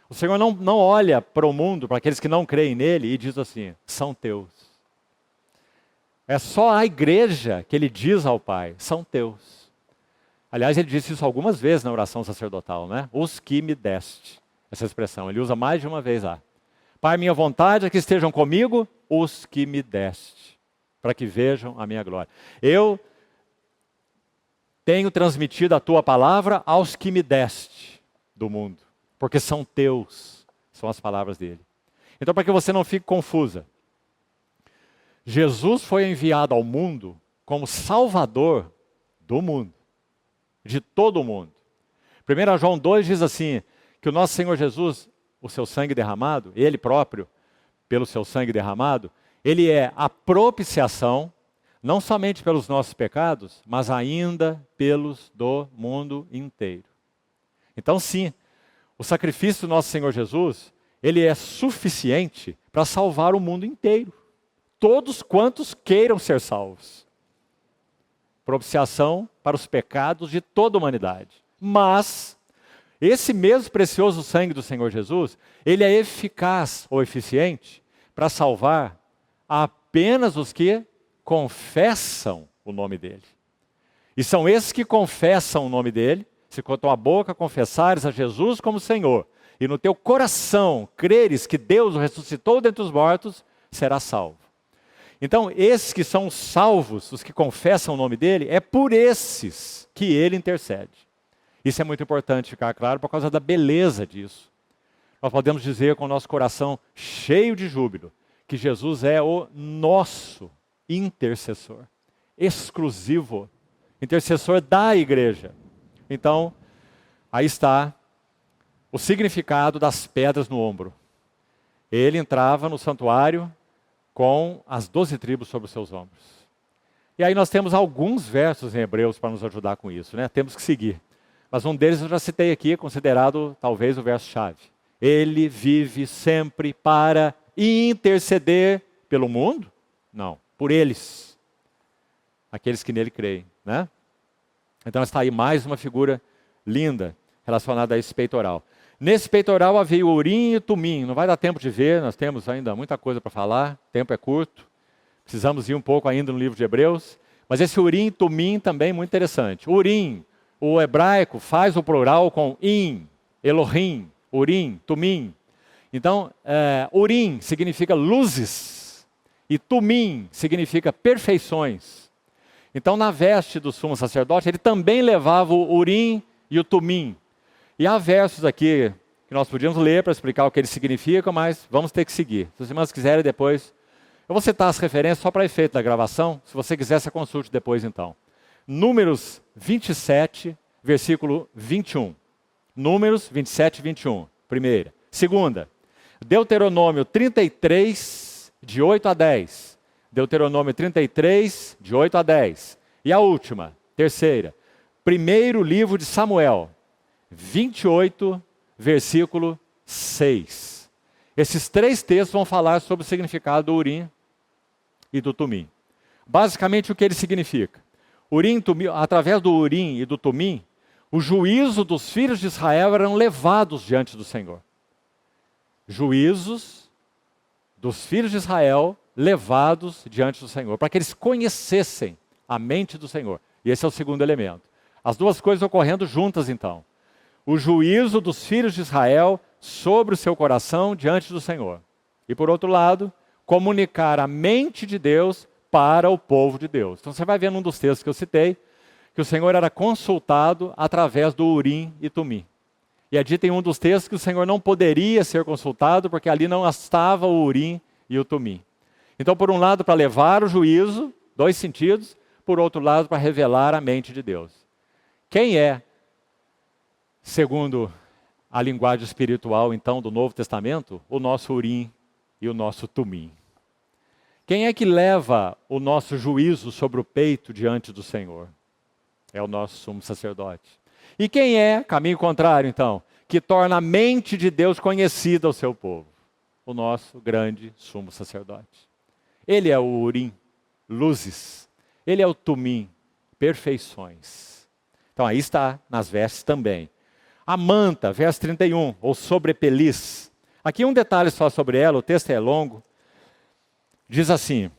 O Senhor não olha para o mundo, para aqueles que não creem nele, e diz assim: são teus. É só a igreja que ele diz ao Pai, são teus. Aliás, ele disse isso algumas vezes na oração sacerdotal, né? Os que me deste. Essa expressão, ele usa mais de uma vez lá. Pai, minha vontade é que estejam comigo os que me deste, para que vejam a minha glória. Eu tenho transmitido a tua palavra aos que me deste do mundo, porque são teus, são as palavras dele. Então, para que você não fique confusa, Jesus foi enviado ao mundo como Salvador do mundo, de todo o mundo. 1 João 2 diz assim, que o nosso Senhor Jesus, o seu sangue derramado, ele próprio, pelo seu sangue derramado, ele é a propiciação, não somente pelos nossos pecados, mas ainda pelos do mundo inteiro. Então sim, o sacrifício do nosso Senhor Jesus, ele é suficiente para salvar o mundo inteiro. Todos quantos queiram ser salvos. Propiciação para os pecados de toda a humanidade. Mas esse mesmo precioso sangue do Senhor Jesus, ele é eficaz ou eficiente para salvar apenas os que confessam o nome dele. E são esses que confessam o nome dele, se com a tua boca confessares a Jesus como Senhor, e no teu coração creres que Deus o ressuscitou dentre os mortos, será salvo. Então, esses que são salvos, os que confessam o nome dele, é por esses que ele intercede. Isso é muito importante ficar claro por causa da beleza disso. Nós podemos dizer com o nosso coração cheio de júbilo que Jesus é o nosso intercessor, exclusivo, intercessor da igreja. Então, aí está o significado das pedras no ombro. Ele entrava no santuário com as 12 tribos sobre os seus ombros. E aí nós temos alguns versos em Hebreus para nos ajudar com isso, né? Temos que seguir. Mas um deles eu já citei aqui, considerado talvez o verso-chave. Ele vive sempre para interceder pelo mundo? Não, por eles. Aqueles que nele creem, né? Então está aí mais uma figura linda relacionada a esse peitoral. Nesse peitoral havia o Urim e o Tumim. Não vai dar tempo de ver, nós temos ainda muita coisa para falar, o tempo é curto. Precisamos ir um pouco ainda no livro de Hebreus. Mas esse Urim e Tumim também é muito interessante. Urim, o hebraico faz o plural com im, Elohim, Urim, Tumim. Então, Urim significa luzes e Tumim significa perfeições. Então, na veste do sumo sacerdote, ele também levava o Urim e o Tumim. E há versos aqui que nós podíamos ler para explicar o que eles significam, mas vamos ter que seguir. Se os irmãos quiserem depois, eu vou citar as referências só para efeito da gravação. Se você quiser, você consulte depois então. Números 27, versículo 21. Números 27 e 21, primeira. Segunda, Deuteronômio 33, de 8 a 10. Deuteronômio 33, de 8 a 10. E a última, terceira, primeiro livro de Samuel, 28, versículo 6. Esses três textos vão falar sobre o significado do Urim e do Tumim. Basicamente, o que ele significa? Urim, Tumim, através do Urim e do Tumim, o juízo dos filhos de Israel eram levados diante do Senhor. Juízos dos filhos de Israel levados diante do Senhor, para que eles conhecessem a mente do Senhor. E esse é o segundo elemento. As duas coisas ocorrendo juntas, então. O juízo dos filhos de Israel sobre o seu coração diante do Senhor. E por outro lado, comunicar a mente de Deus para o povo de Deus. Então você vai ver num dos textos que eu citei, que o Senhor era consultado através do Urim e Tumim. E é dito em um dos textos que o Senhor não poderia ser consultado, porque ali não estava o Urim e o Tumim. Então, por um lado, para levar o juízo, dois sentidos, por outro lado, para revelar a mente de Deus. Quem é, segundo a linguagem espiritual, então, do Novo Testamento, o nosso Urim e o nosso Tumim? Quem é que leva o nosso juízo sobre o peito diante do Senhor? É o nosso sumo sacerdote. E quem é, caminho contrário então, que torna a mente de Deus conhecida ao seu povo? O nosso grande sumo sacerdote. Ele é o Urim, luzes. Ele é o Tumim, perfeições. Então aí está nas vestes também. A manta, verso 31, ou sobrepeliz. Aqui um detalhe só sobre ela, o texto é longo. Diz assim: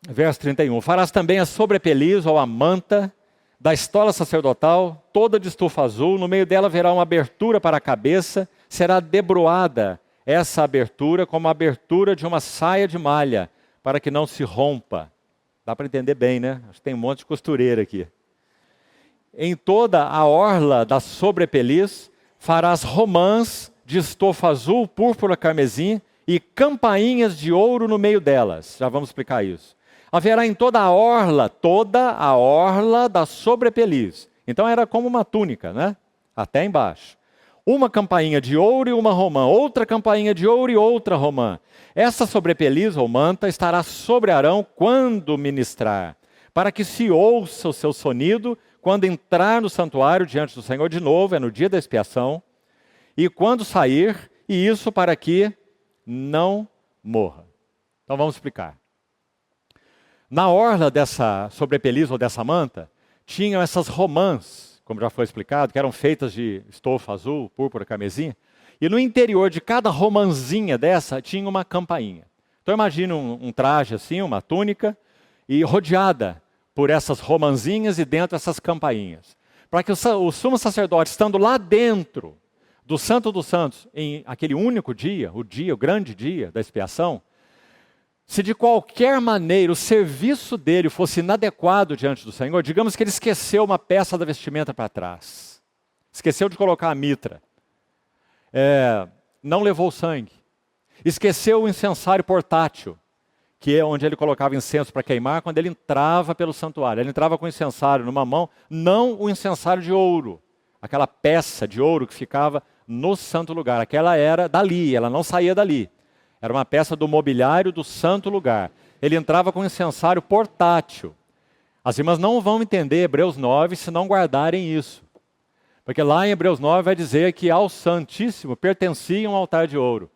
Verso 31. Farás também a sobrepeliz ou a manta da estola sacerdotal, toda de estufa azul. No meio dela haverá uma abertura para a cabeça. Será debruada essa abertura como a abertura de uma saia de malha, para que não se rompa. Dá para entender bem, né? Acho que tem um monte de costureira aqui. Em toda a orla da sobrepeliz farás romãs de estofa azul, púrpura, carmesim e campainhas de ouro no meio delas. Já vamos explicar isso. Haverá em toda a orla da sobrepeliz. Então era como uma túnica, né? Até embaixo. Uma campainha de ouro e uma romã, outra campainha de ouro e outra romã. Essa sobrepeliz ou manta estará sobre Arão quando ministrar, para que se ouça o seu sonido quando entrar no santuário diante do Senhor de novo, é no dia da expiação, e quando sair, e isso para que não morra. Então vamos explicar. Na orla dessa sobrepeliz ou dessa manta, tinham essas romãs, como já foi explicado, que eram feitas de estofa azul, púrpura, carmesim, e no interior de cada romãzinha dessa tinha uma campainha. Então imagina um traje assim, uma túnica, e rodeada por essas romãzinhas e dentro essas campainhas. Para que o sumo sacerdote, estando lá dentro do Santo dos Santos, em aquele único dia, o grande dia da expiação, se de qualquer maneira o serviço dele fosse inadequado diante do Senhor, digamos que ele esqueceu uma peça da vestimenta para trás, esqueceu de colocar a mitra, não levou sangue, esqueceu o incensário portátil, que é onde ele colocava incenso para queimar quando ele entrava pelo santuário. Ele entrava com o incensário numa mão, não o incensário de ouro, aquela peça de ouro que ficava no santo lugar. Aquela era dali, ela não saía dali. Era uma peça do mobiliário do santo lugar. Ele entrava com um incensário portátil. As irmãs não vão entender Hebreus 9 se não guardarem isso. Porque lá em Hebreus 9 vai dizer que ao Santíssimo pertencia um altar de ouro.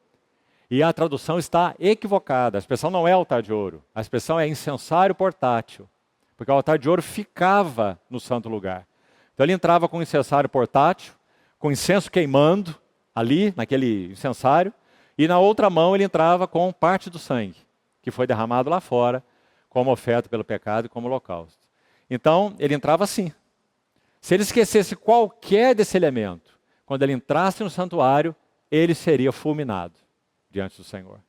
E a tradução está equivocada. A expressão não é altar de ouro. A expressão é incensário portátil. Porque o altar de ouro ficava no santo lugar. Então ele entrava com um incensário portátil, com incenso queimando ali, naquele incensário. E na outra mão ele entrava com parte do sangue, que foi derramado lá fora, como oferta pelo pecado e como holocausto. Então, ele entrava assim. Se ele esquecesse qualquer desse elemento, quando ele entrasse no santuário, ele seria fulminado diante do Senhor.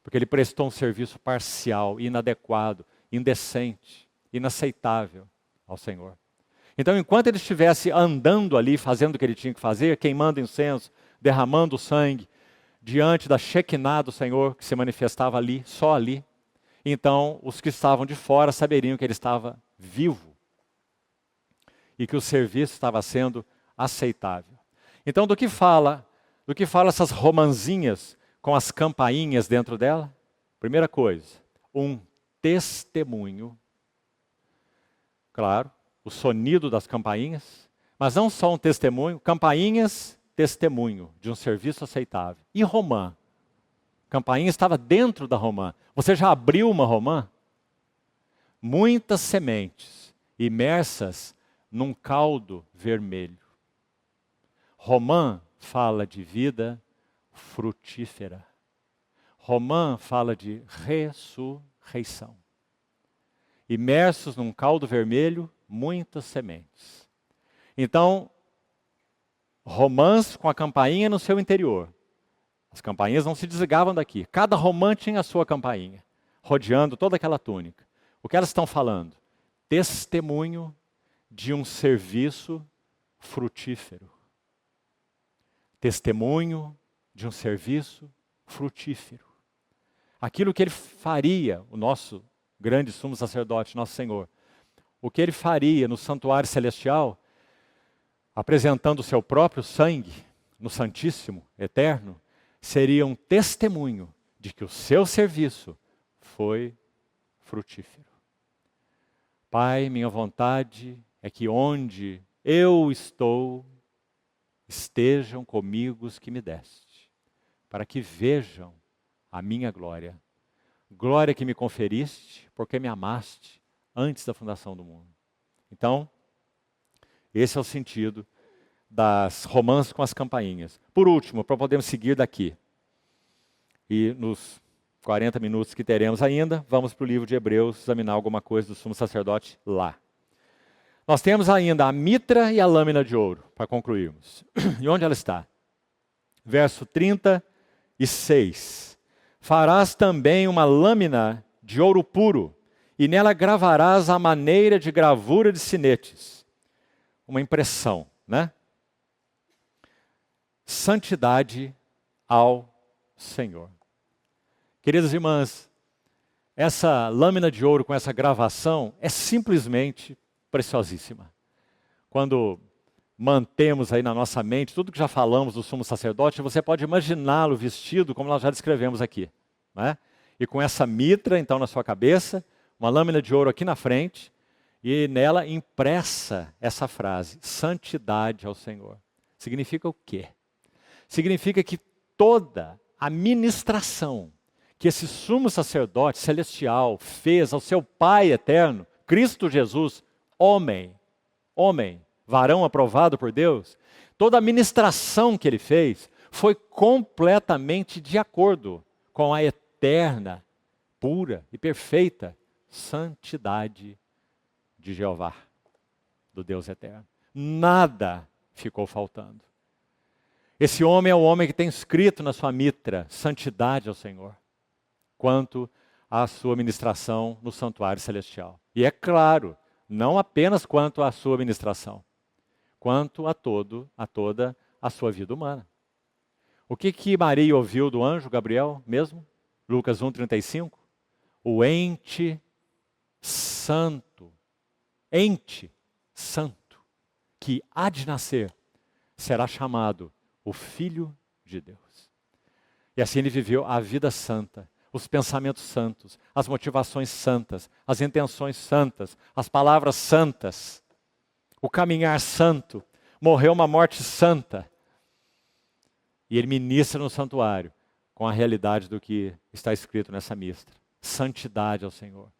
Porque ele prestou um serviço parcial, inadequado, indecente, inaceitável ao Senhor. Então, enquanto ele estivesse andando ali, fazendo o que ele tinha que fazer, queimando incenso, derramando sangue, diante da Shekinah do Senhor, que se manifestava ali, só ali, então os que estavam de fora saberiam que ele estava vivo e que o serviço estava sendo aceitável. Então, do que fala essas romãzinhas com as campainhas dentro dela? Primeira coisa, um testemunho. Claro, o sonido das campainhas, mas não só um testemunho, campainhas, testemunho de um serviço aceitável. E romã? Campainha estava dentro da romã. Você já abriu uma romã? Muitas sementes imersas num caldo vermelho. Romã fala de vida frutífera. Romã fala de ressurreição. Imersos num caldo vermelho, muitas sementes. Então, romãs com a campainha no seu interior. As campainhas não se desligavam daqui. Cada romã tinha a sua campainha, rodeando toda aquela túnica. O que elas estão falando? Testemunho de um serviço frutífero. Testemunho de um serviço frutífero. Aquilo que ele faria, o nosso grande sumo sacerdote, nosso Senhor, o que ele faria no santuário celestial, apresentando o seu próprio sangue no Santíssimo, eterno, seria um testemunho de que o seu serviço foi frutífero. Pai, minha vontade é que onde eu estou, estejam comigo os que me deste, para que vejam a minha glória. Glória que me conferiste, porque me amaste antes da fundação do mundo. Então, esse é o sentido das romãs com as campainhas. Por último, para podermos seguir daqui e nos 40 minutos que teremos ainda, vamos para o livro de Hebreus examinar alguma coisa do sumo sacerdote lá. Nós temos ainda a mitra e a lâmina de ouro, para concluirmos. E onde ela está? Verso 36. Farás também uma lâmina de ouro puro, e nela gravarás a maneira de gravura de sinetes. Uma impressão, né? Santidade ao Senhor. Queridas irmãs, essa lâmina de ouro com essa gravação é simplesmente preciosíssima. Quando mantemos aí na nossa mente tudo que já falamos do sumo sacerdote, você pode imaginá-lo vestido como nós já descrevemos aqui, né? E com essa mitra então na sua cabeça, uma lâmina de ouro aqui na frente, e nela impressa essa frase, santidade ao Senhor. Significa o quê? Significa que toda a ministração que esse sumo sacerdote celestial fez ao seu Pai eterno, Cristo Jesus, homem, varão aprovado por Deus, toda a ministração que ele fez foi completamente de acordo com a eterna, pura e perfeita santidade de Jeová, do Deus eterno. Nada ficou faltando. Esse homem é o homem que tem escrito na sua mitra, santidade ao Senhor, quanto à sua ministração no santuário celestial. E é claro, não apenas quanto à sua ministração, quanto a toda a sua vida humana. O que Maria ouviu do anjo Gabriel mesmo? Lucas 1,35. O ente santo, que há de nascer, será chamado o Filho de Deus. E assim ele viveu a vida santa, os pensamentos santos, as motivações santas, as intenções santas, as palavras santas, o caminhar santo, morreu uma morte santa. E ele ministra no santuário com a realidade do que está escrito nessa mistra. Santidade ao Senhor.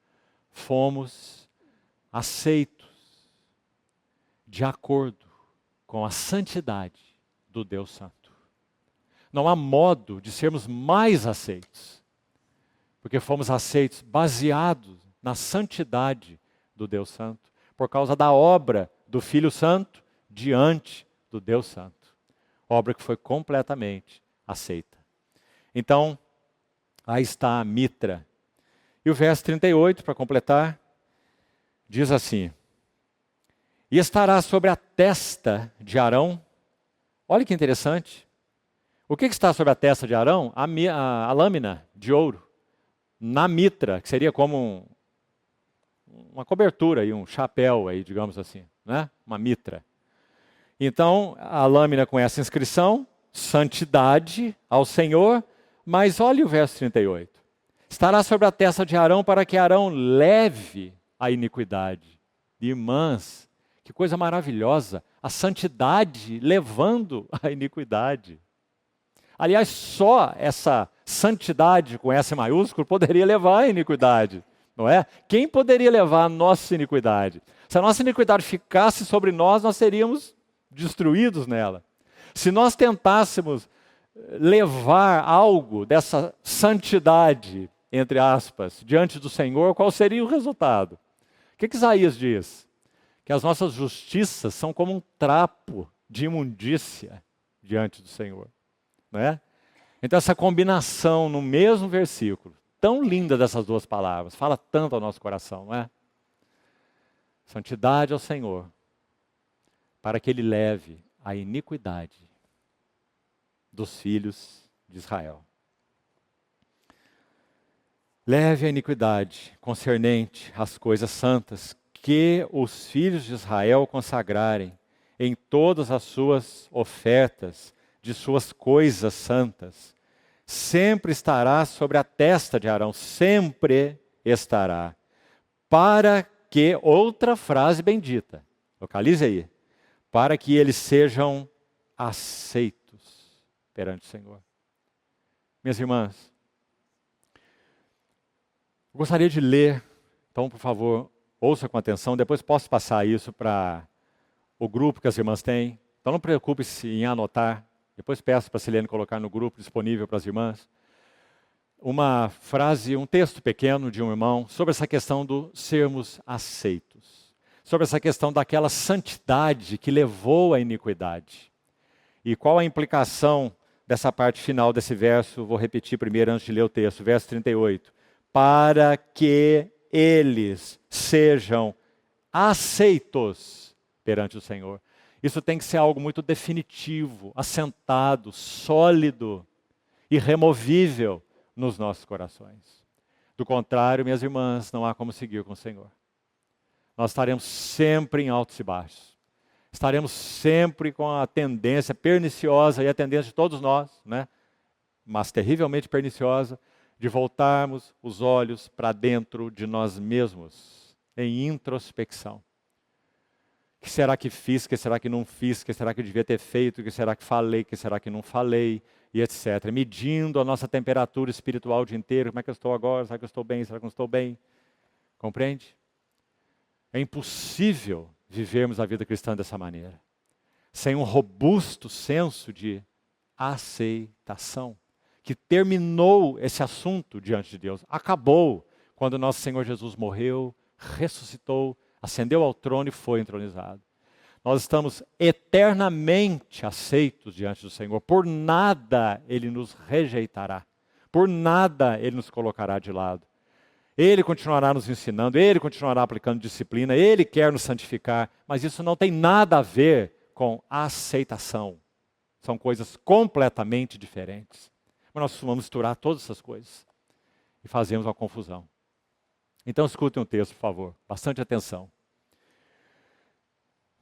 Fomos aceitos de acordo com a santidade do Deus Santo. Não há modo de sermos mais aceitos, porque fomos aceitos baseados na santidade do Deus Santo, por causa da obra do Filho Santo diante do Deus Santo. Obra que foi completamente aceita. Então, aí está a mitra. E o verso 38, para completar, diz assim: e estará sobre a testa de Arão. Olha que interessante. O que está sobre a testa de Arão? A lâmina de ouro. Na mitra, que seria como uma cobertura, um chapéu, aí, digamos assim, né? Uma mitra. Então, a lâmina com essa inscrição, santidade ao Senhor, mas olha o verso 38. Estará sobre a testa de Arão para que Arão leve a iniquidade. Irmãs, que coisa maravilhosa, a santidade levando a iniquidade. Aliás, só essa santidade com S maiúsculo poderia levar a iniquidade, não é? Quem poderia levar a nossa iniquidade? Se a nossa iniquidade ficasse sobre nós, nós seríamos destruídos nela. Se nós tentássemos levar algo dessa santidade, entre aspas, diante do Senhor, qual seria o resultado? O que Isaías diz? Que as nossas justiças são como um trapo de imundícia diante do Senhor. Não é? Então essa combinação no mesmo versículo, tão linda dessas duas palavras, fala tanto ao nosso coração, não é? Santidade ao Senhor, para que Ele leve a iniquidade dos filhos de Israel. Leve a iniquidade concernente às coisas santas que os filhos de Israel consagrarem em todas as suas ofertas de suas coisas santas. Sempre estará sobre a testa de Arão, sempre estará. Para que, outra frase bendita, localize aí, para que eles sejam aceitos perante o Senhor. Minhas irmãs, eu gostaria de ler, então, por favor, ouça com atenção, depois posso passar isso para o grupo que as irmãs têm. Então não preocupe-se em anotar, depois peço para a Silene colocar no grupo disponível para as irmãs. uma frase, um texto pequeno de um irmão sobre essa questão do sermos aceitos, sobre essa questão daquela santidade que levou à iniquidade. E qual a implicação dessa parte final desse verso? Vou repetir primeiro antes de ler o texto, verso 38. Para que eles sejam aceitos perante o Senhor. Isso tem que ser algo muito definitivo, assentado, sólido, irremovível nos nossos corações. Do contrário, minhas irmãs, não há como seguir com o Senhor. Nós estaremos sempre em altos e baixos. Estaremos sempre com a tendência perniciosa, e a tendência de todos nós, né? Mas terrivelmente perniciosa, de voltarmos os olhos para dentro de nós mesmos, em introspecção. O que será que fiz, o que será que não fiz, o que será que eu devia ter feito, o que será que falei, o que será que não falei, e etc. Medindo a nossa temperatura espiritual o dia inteiro, como é que eu estou agora, será que eu estou bem, será que eu não estou bem? Compreende? É impossível vivermos a vida cristã dessa maneira, sem um robusto senso de aceitação, que terminou esse assunto diante de Deus. Acabou quando nosso Senhor Jesus morreu, ressuscitou, ascendeu ao trono e foi entronizado. Nós estamos eternamente aceitos diante do Senhor. Por nada Ele nos rejeitará. Por nada Ele nos colocará de lado. Ele continuará nos ensinando, Ele continuará aplicando disciplina, Ele quer nos santificar, mas isso não tem nada a ver com aceitação. São coisas completamente diferentes. Mas nós costumamos misturar todas essas coisas e fazemos uma confusão. Então escutem o texto, por favor, bastante atenção.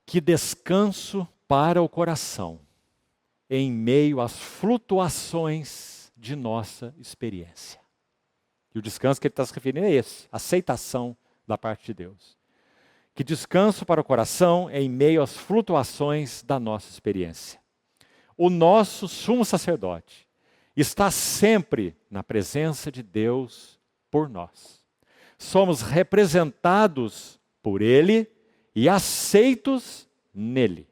Que descanso para o coração em meio às flutuações de nossa experiência. E o descanso que ele está se referindo é esse, aceitação da parte de Deus. Que descanso para o coração em meio às flutuações da nossa experiência. O nosso sumo sacerdote está sempre na presença de Deus por nós. Somos representados por Ele e aceitos nele.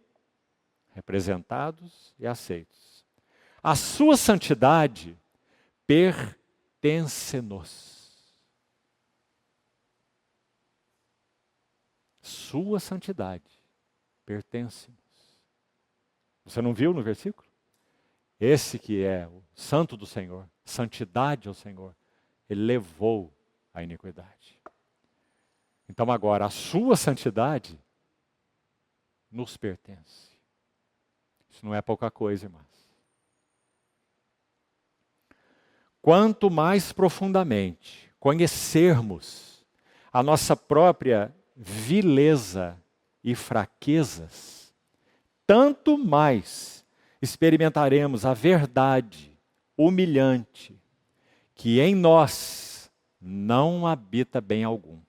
Representados e aceitos. A sua santidade pertence-nos. Sua santidade pertence-nos. Você não viu no versículo? Esse que é o santo do Senhor, santidade ao Senhor, ele levou a iniquidade. Então agora, a sua santidade nos pertence. Isso não é pouca coisa, irmãs. Quanto mais profundamente conhecermos a nossa própria vileza e fraquezas, tanto mais experimentaremos a verdade humilhante que em nós não habita bem algum.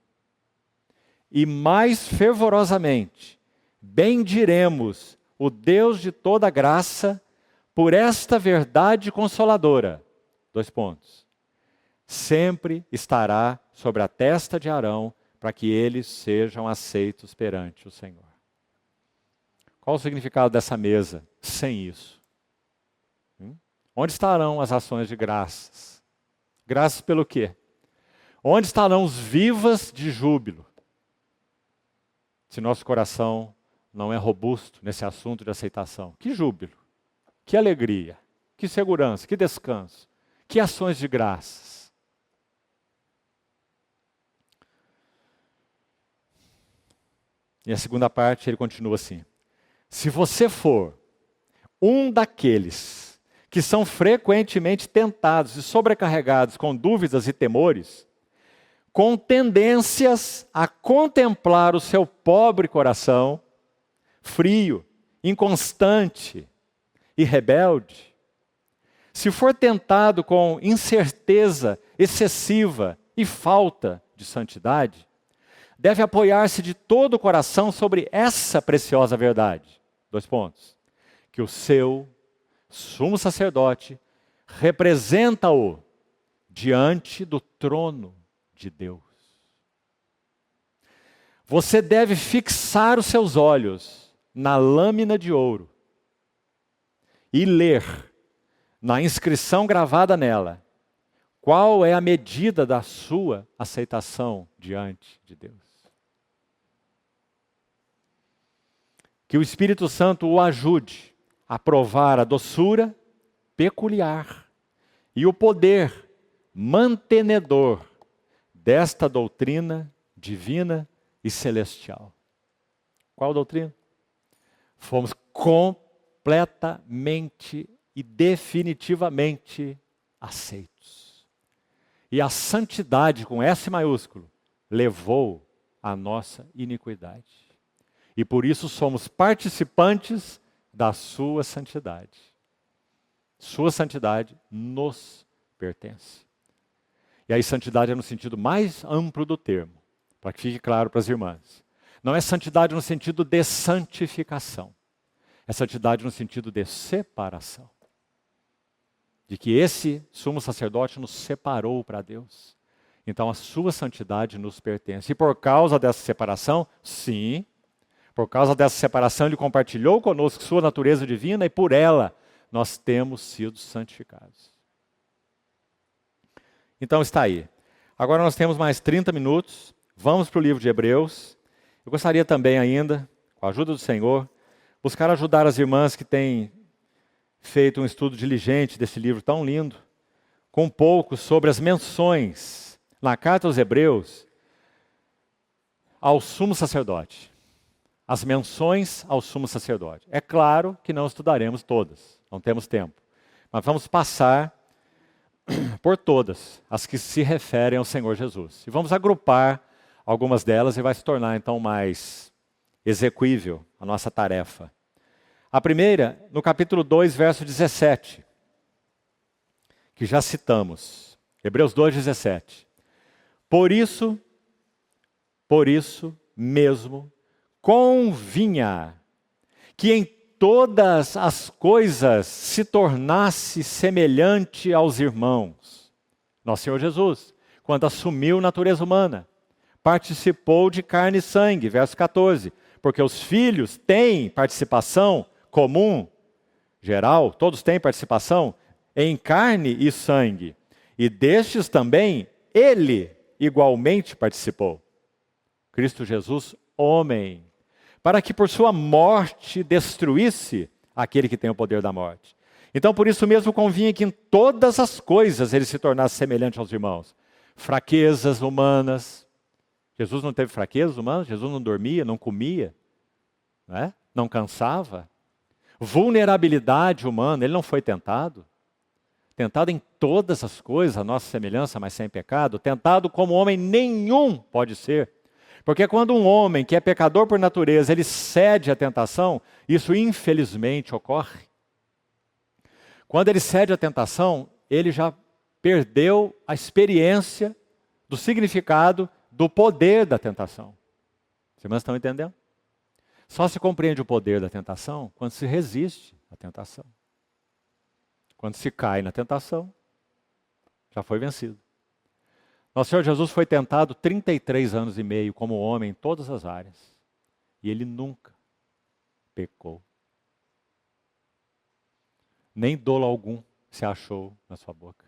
E mais fervorosamente bendiremos o Deus de toda graça por esta verdade consoladora. 2 pontos. Sempre estará sobre a testa de Arão para que eles sejam aceitos perante o Senhor. Qual o significado dessa mesa sem isso? Onde estarão as ações de graças? Graças pelo quê? Onde estarão os vivas de júbilo? Se nosso coração não é robusto nesse assunto de aceitação. Que júbilo, que alegria, que segurança, que descanso, que ações de graças. E a segunda parte ele continua assim. Se você for um daqueles que são frequentemente tentados e sobrecarregados com dúvidas e temores, com tendências a contemplar o seu pobre coração, frio, inconstante e rebelde, se for tentado com incerteza excessiva e falta de santidade, deve apoiar-se de todo o coração sobre essa preciosa verdade. 2 pontos. Que o seu sumo sacerdote representa-o diante do trono de Deus. Você deve fixar os seus olhos na lâmina de ouro e ler na inscrição gravada nela: Qual é a medida da sua aceitação diante de Deus? Que o Espírito Santo o ajude a provar a doçura peculiar e o poder mantenedor desta doutrina divina e celestial. Qual doutrina? Fomos completamente e definitivamente aceitos. E a santidade, com S maiúsculo, levou a nossa iniquidade. E por isso somos participantes da sua santidade. Sua santidade nos pertence. E aí santidade é no sentido mais amplo do termo, para que fique claro para as irmãs. Não é santidade no sentido de santificação. É santidade no sentido de separação. De que esse sumo sacerdote nos separou para Deus. Então a sua santidade nos pertence. E por causa dessa separação, sim, por causa dessa separação ele compartilhou conosco sua natureza divina e por ela nós temos sido santificados. Então está aí. Agora nós temos mais 30 minutos. Vamos para o livro de Hebreus. Eu gostaria também ainda, com a ajuda do Senhor, buscar ajudar as irmãs que têm feito um estudo diligente desse livro tão lindo, com um pouco sobre as menções na carta aos Hebreus ao sumo sacerdote. As menções ao sumo sacerdote. É claro que não estudaremos todas, não temos tempo. Mas vamos passar por todas as que se referem ao Senhor Jesus. E vamos agrupar algumas delas e vai se tornar então mais execuível a nossa tarefa. A primeira, no capítulo 2, verso 17, que já citamos. Hebreus 2, 17. Por isso mesmo, convinha que em todas as coisas se tornasse semelhante aos irmãos. Nosso Senhor Jesus, quando assumiu natureza humana, participou de carne e sangue, verso 14, porque os filhos têm participação comum, geral, todos têm participação em carne e sangue, e destes também ele igualmente participou. Cristo Jesus, homem, para que por sua morte destruísse aquele que tem o poder da morte. Então por isso mesmo convinha que em todas as coisas ele se tornasse semelhante aos irmãos. Fraquezas humanas. Jesus não teve fraquezas humanas, Jesus não dormia, não comia, não cansava. Vulnerabilidade humana, ele não foi tentado. Tentado em todas as coisas, a nossa semelhança, mas sem pecado. Tentado como homem nenhum pode ser. Porque quando um homem que é pecador por natureza, ele cede à tentação, isso infelizmente ocorre. Quando ele cede à tentação, ele já perdeu a experiência do significado do poder da tentação. Os irmãos estão entendendo? Só se compreende o poder da tentação quando se resiste à tentação. Quando se cai na tentação, já foi vencido. Nosso Senhor Jesus foi tentado 33 anos e meio como homem em todas as áreas. E ele nunca pecou. Nem dolo algum se achou na sua boca.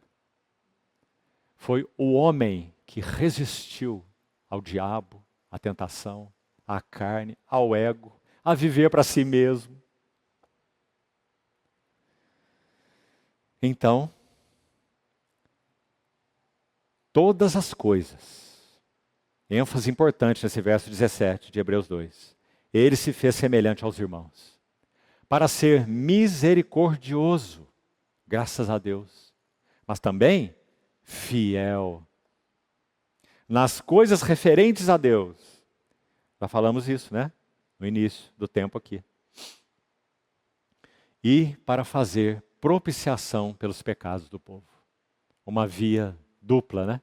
Foi o homem que resistiu ao diabo, à tentação, à carne, ao ego, a viver para si mesmo. Então, todas as coisas, ênfase importante nesse verso 17 de Hebreus 2, ele se fez semelhante aos irmãos, para ser misericordioso, graças a Deus, mas também fiel. Nas coisas referentes a Deus, já falamos isso, no início do tempo aqui. E para fazer propiciação pelos pecados do povo. Uma via dupla,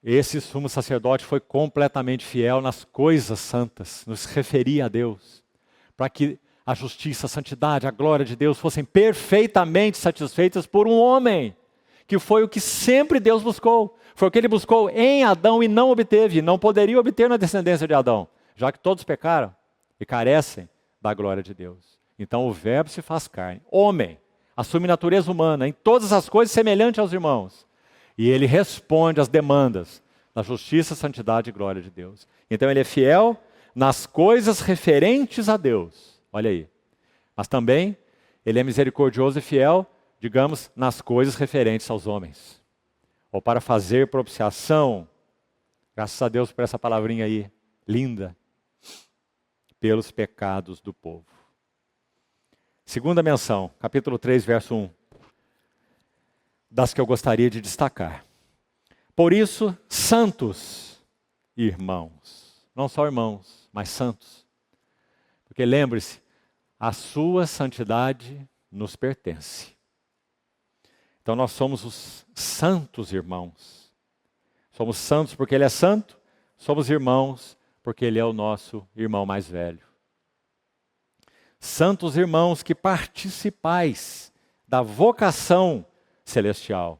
Esse sumo sacerdote foi completamente fiel nas coisas santas, nos referia a Deus, para que a justiça, a santidade, a glória de Deus fossem perfeitamente satisfeitas por um homem, que foi o que sempre Deus buscou. Foi o que ele buscou em Adão e não obteve, não poderia obter na descendência de Adão, já que todos pecaram e carecem da glória de Deus. Então o verbo se faz carne, homem, assume natureza humana, em todas as coisas semelhante aos irmãos, E ele responde às demandas da justiça, santidade e glória de Deus. Então ele é fiel nas coisas referentes a Deus. Olha aí. Mas também ele é misericordioso e fiel, digamos, nas coisas referentes aos homens. Ou para fazer propiciação, graças a Deus por essa palavrinha aí, linda, pelos pecados do povo. Segunda menção, capítulo 3, verso 1. Das que eu gostaria de destacar. Por isso, santos irmãos. Não só irmãos, mas santos. Porque lembre-se, a sua santidade nos pertence. Então nós somos os santos irmãos. Somos santos porque ele é santo, somos irmãos porque ele é o nosso irmão mais velho. Santos irmãos que participais da vocação celestial.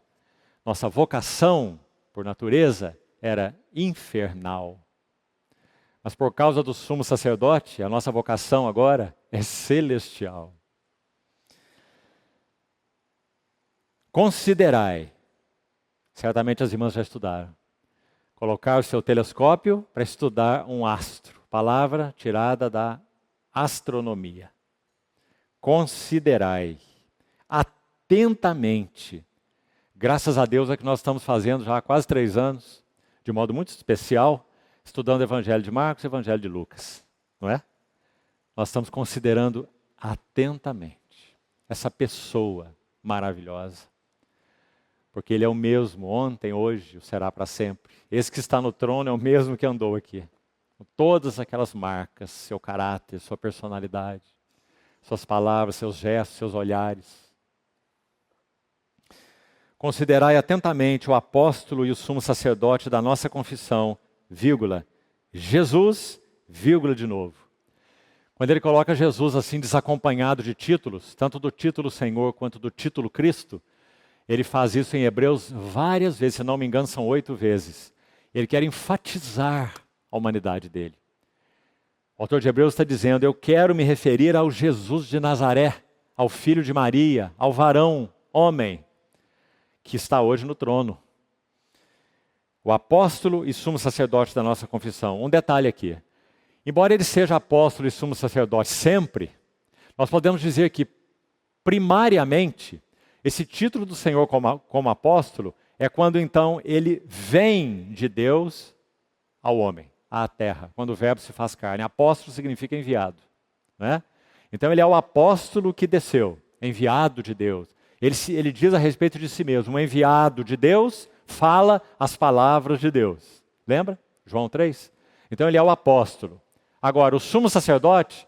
Nossa vocação, por natureza, era infernal. Mas por causa do sumo sacerdote, a nossa vocação agora é celestial. Considerai, certamente as irmãs já estudaram, colocar o seu telescópio para estudar um astro, palavra tirada da astronomia. Considerai atentamente. Graças a Deus é que nós estamos fazendo já há quase 3 anos, de modo muito especial, estudando o Evangelho de Marcos e o Evangelho de Lucas, não é? Nós estamos considerando atentamente essa pessoa maravilhosa, porque ele é o mesmo ontem, hoje, será para sempre. Esse que está no trono é o mesmo que andou aqui, com todas aquelas marcas, seu caráter, sua personalidade, suas palavras, seus gestos, seus olhares. Considerai atentamente o apóstolo e o sumo sacerdote da nossa confissão, vírgula, Jesus, vírgula de novo. Quando ele coloca Jesus assim desacompanhado de títulos, tanto do título Senhor quanto do título Cristo, ele faz isso em Hebreus várias vezes, se não me engano são 8 vezes. Ele quer enfatizar a humanidade dele. O autor de Hebreus está dizendo, eu quero me referir ao Jesus de Nazaré, ao filho de Maria, ao varão, homem, que está hoje no trono. O apóstolo e sumo sacerdote da nossa confissão. Um detalhe aqui. Embora ele seja apóstolo e sumo sacerdote sempre, nós podemos dizer que, primariamente, esse título do Senhor como apóstolo é quando então ele vem de Deus ao homem, à terra, quando o verbo se faz carne. Apóstolo significa enviado, né? Então ele é o apóstolo que desceu, enviado de Deus. Ele diz a respeito de si mesmo, um enviado de Deus fala as palavras de Deus. Lembra? João 3? Então ele é o apóstolo. Agora, o sumo sacerdote,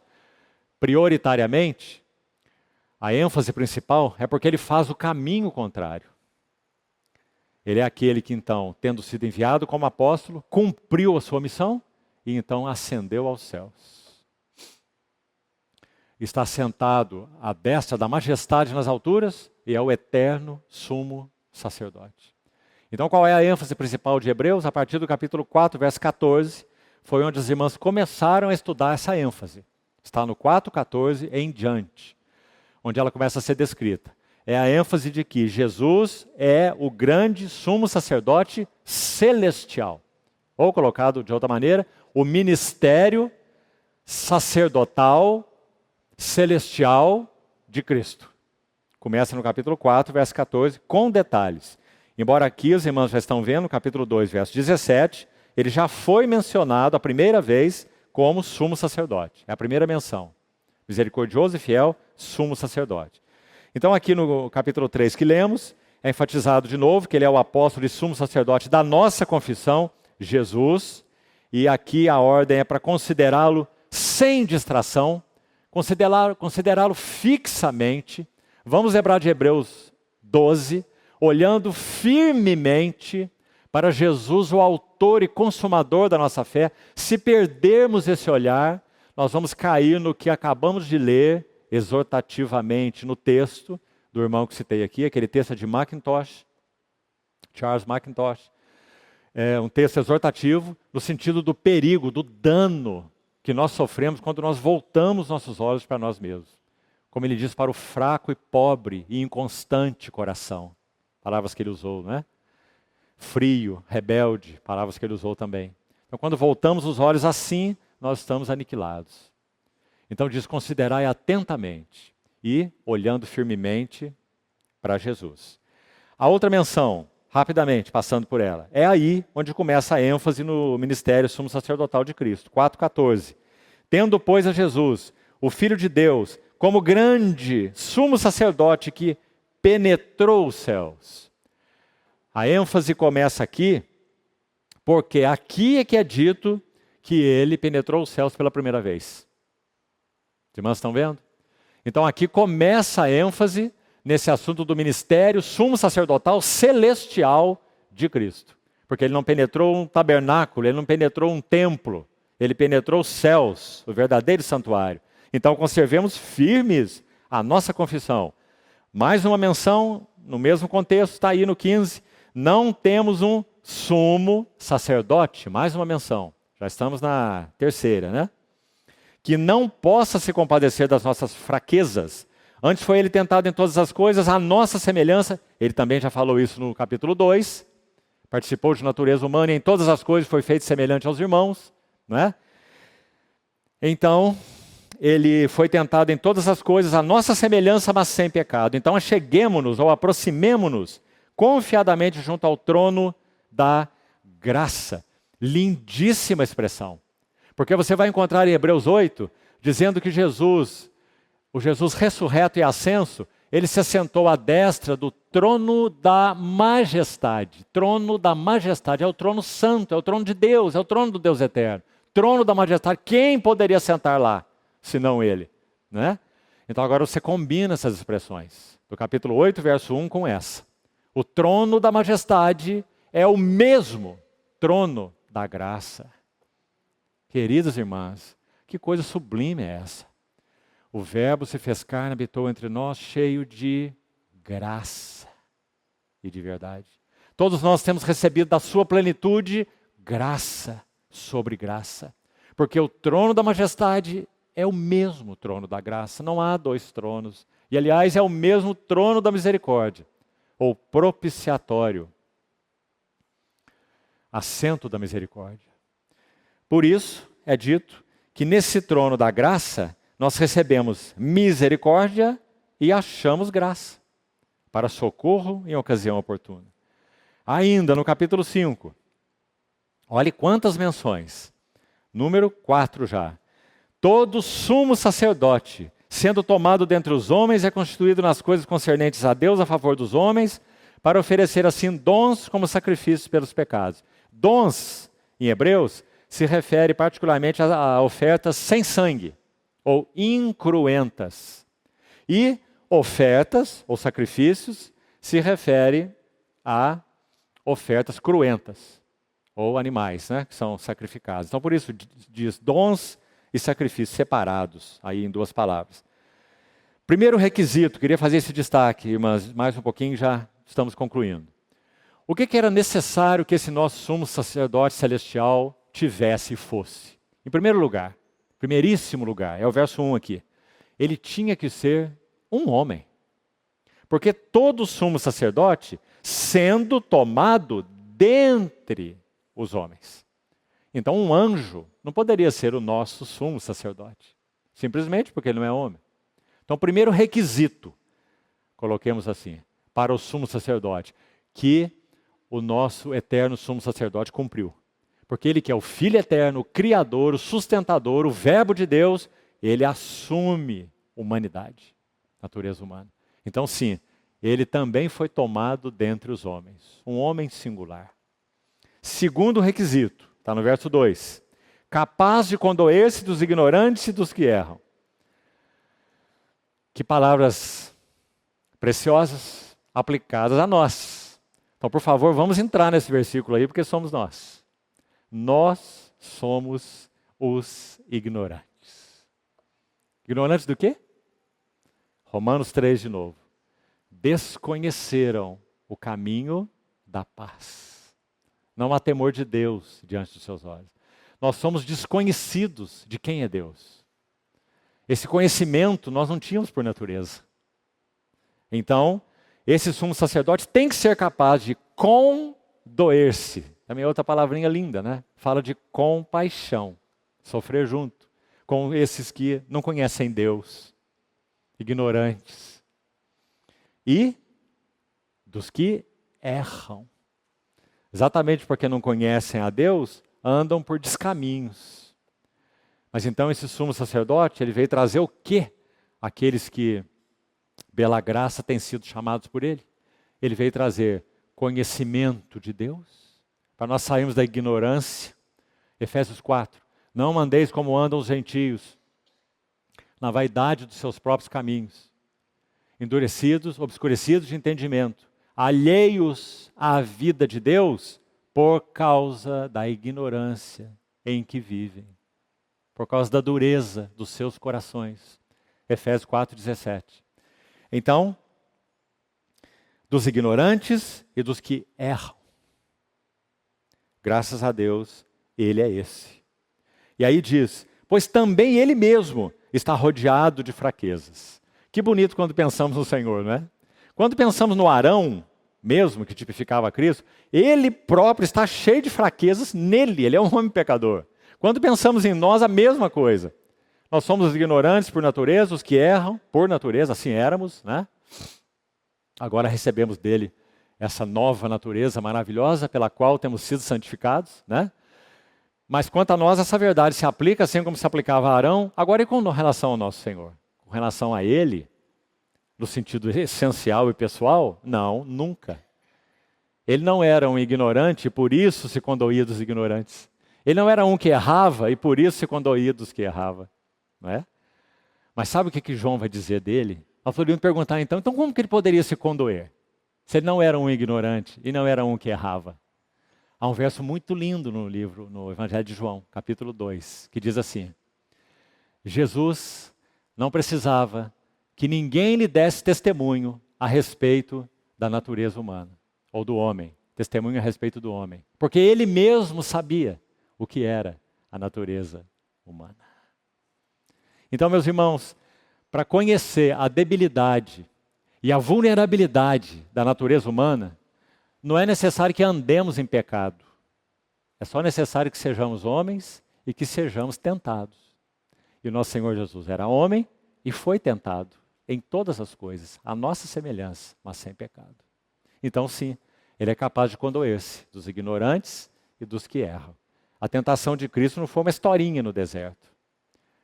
prioritariamente, a ênfase principal é porque ele faz o caminho contrário. Ele é aquele que então, tendo sido enviado como apóstolo, cumpriu a sua missão e então ascendeu aos céus. Está sentado à destra da majestade nas alturas e é o eterno sumo sacerdote. Então qual é a ênfase principal de Hebreus? A partir do capítulo 4, verso 14, foi onde as irmãs começaram a estudar essa ênfase. Está no 4:14 em diante, onde ela começa a ser descrita. É a ênfase de que Jesus é o grande sumo sacerdote celestial. Ou colocado de outra maneira, o ministério sacerdotal celestial de Cristo. Começa no capítulo 4, verso 14, com detalhes. Embora aqui os irmãos já estão vendo, no capítulo 2, verso 17, ele já foi mencionado a primeira vez como sumo sacerdote. É a primeira menção. Misericordioso e fiel, sumo sacerdote. Então aqui no capítulo 3 que lemos, é enfatizado de novo que ele é o apóstolo e sumo sacerdote da nossa confissão, Jesus. E aqui a ordem é para considerá-lo sem distração, considerá-lo fixamente. Vamos lembrar de Hebreus 12, olhando firmemente para Jesus, o autor e consumador da nossa fé. Se perdermos esse olhar, nós vamos cair no que acabamos de ler exortativamente no texto do irmão que citei aqui, aquele texto de Mackintosh, Charles Mackintosh. É um texto exortativo no sentido do perigo, do dano que nós sofremos quando nós voltamos nossos olhos para nós mesmos. Como ele diz, para o fraco e pobre e inconstante coração. Palavras que ele usou, não é? frio, rebelde, palavras que ele usou também. Então, quando voltamos os olhos assim, nós estamos aniquilados. Então diz, considerai atentamente e olhando firmemente para Jesus. A outra menção, rapidamente, passando por ela, é aí onde começa a ênfase no ministério sumo sacerdotal de Cristo. 4,14. Tendo, pois, a Jesus, o Filho de Deus, como grande sumo sacerdote que penetrou os céus. A ênfase começa aqui, porque aqui é que é dito que ele penetrou os céus pela primeira vez. Os irmãos estão vendo? Então aqui começa a ênfase nesse assunto do ministério sumo sacerdotal celestial de Cristo. Porque ele não penetrou um tabernáculo, ele não penetrou um templo, ele penetrou os céus, o verdadeiro santuário. Então conservemos firmes a nossa confissão. Mais uma menção, no mesmo contexto, está aí no 15. Não temos um sumo sacerdote, mais uma menção. Já estamos na terceira, né? Que não possa se compadecer das nossas fraquezas. Antes foi ele tentado em todas as coisas, a nossa semelhança. Ele também já falou isso no capítulo 2. Participou de natureza humana e em todas as coisas foi feito semelhante aos irmãos, não é? Então, ele foi tentado em todas as coisas, a nossa semelhança, mas sem pecado. Então, acheguemo-nos ou aproximemo-nos confiadamente junto ao trono da graça. Lindíssima expressão. Porque você vai encontrar em Hebreus 8, dizendo que Jesus, o Jesus ressurreto e ascenso, ele se assentou à destra do trono da majestade. Trono da majestade, é o trono santo, é o trono de Deus, é o trono do Deus eterno. Trono da majestade, quem poderia sentar lá, senão ele? Né? Então agora você combina essas expressões, do capítulo 8, verso 1 com essa. O trono da majestade é o mesmo trono da graça. Queridas irmãs, que coisa sublime é essa? O Verbo se fez carne, habitou entre nós, cheio de graça e de verdade. Todos nós temos recebido da sua plenitude graça sobre graça. Porque o trono da majestade é o mesmo trono da graça, não há dois tronos. E aliás, é o mesmo trono da misericórdia, ou propiciatório, assento da misericórdia. Por isso, é dito que nesse trono da graça, nós recebemos misericórdia e achamos graça, para socorro em ocasião oportuna. Ainda no capítulo 5, olhe quantas menções. Número 4 já. Todo sumo sacerdote, sendo tomado dentre os homens, é constituído nas coisas concernentes a Deus a favor dos homens, para oferecer assim dons como sacrifícios pelos pecados. Dons, em Hebreus, se refere particularmente a ofertas sem sangue, ou incruentas. E ofertas, ou sacrifícios, se refere a ofertas cruentas, ou animais, né, que são sacrificados. Então, por isso, diz dons e sacrifícios separados, aí em duas palavras. Primeiro requisito, queria fazer esse destaque, mas mais um pouquinho já estamos concluindo. O que era necessário que esse nosso sumo sacerdote celestial tivesse e fosse? Em primeiro lugar, primeiríssimo lugar, é o verso 1 aqui. Ele tinha que ser um homem. Porque todo sumo sacerdote, sendo tomado dentre os homens. Então um anjo não poderia ser o nosso sumo sacerdote. Simplesmente porque ele não é homem. Então o primeiro requisito, coloquemos assim, para o sumo sacerdote, que o nosso eterno sumo sacerdote cumpriu. Porque ele que é o Filho eterno, o Criador, o sustentador, o Verbo de Deus, ele assume humanidade, natureza humana. Então sim, ele também foi tomado dentre os homens, um homem singular. Segundo requisito, está no verso 2, capaz de condoer-se dos ignorantes e dos que erram. Que palavras preciosas aplicadas a nós. Então, por favor, vamos entrar nesse versículo aí, porque somos nós. Nós somos os ignorantes. Ignorantes do quê? Romanos 3 de novo. Desconheceram o caminho da paz. Não há temor de Deus diante dos seus olhos. Nós somos desconhecidos de quem é Deus. Esse conhecimento nós não tínhamos por natureza. Então, esse sumo sacerdote tem que ser capaz de, com condoer-se. Também é outra palavrinha linda, né? Fala de compaixão. Sofrer junto com esses que não conhecem Deus, ignorantes. E dos que erram. Exatamente porque não conhecem a Deus, andam por descaminhos. Mas então esse sumo sacerdote, ele veio trazer o quê? Aqueles que, pela graça, têm sido chamados por ele. Ele veio trazer conhecimento de Deus, para nós sairmos da ignorância. Efésios 4. Não mandeis como andam os gentios, na vaidade dos seus próprios caminhos, endurecidos, obscurecidos de entendimento, alheios à vida de Deus por causa da ignorância em que vivem, por causa da dureza dos seus corações. Efésios 4:17. Então, dos ignorantes e dos que erram. Graças a Deus, ele é esse. E aí diz, pois também ele mesmo está rodeado de fraquezas. Que bonito quando pensamos no Senhor, não é? Quando pensamos no Arão, mesmo que tipificava Cristo, ele próprio está cheio de fraquezas nele, ele é um homem pecador. Quando pensamos em nós, a mesma coisa. Nós somos os ignorantes por natureza, os que erram por natureza, assim éramos, né? Agora recebemos dele essa nova natureza maravilhosa pela qual temos sido santificados, né? Mas quanto a nós, essa verdade se aplica assim como se aplicava a Arão, agora e com relação ao nosso Senhor? Com relação a ele, no sentido essencial e pessoal? Não, nunca. Ele não era um ignorante e por isso se condoía dos ignorantes. Ele não era um que errava e por isso se condoía dos que errava. Não é? Mas sabe o que João vai dizer dele? Nós poderíamos perguntar então como que ele poderia se condoer? Se ele não era um ignorante e não era um que errava. Há um verso muito lindo no livro, no Evangelho de João, capítulo 2, que diz assim: Jesus não precisava que ninguém lhe desse testemunho a respeito da natureza humana, ou do homem, testemunho a respeito do homem, porque ele mesmo sabia o que era a natureza humana. Então, meus irmãos, para conhecer a debilidade e a vulnerabilidade da natureza humana, não é necessário que andemos em pecado. É só necessário que sejamos homens e que sejamos tentados. E o nosso Senhor Jesus era homem e foi tentado em todas as coisas, a nossa semelhança, mas sem pecado. Então, sim, ele é capaz de condoer-se dos ignorantes e dos que erram. A tentação de Cristo não foi uma historinha no deserto.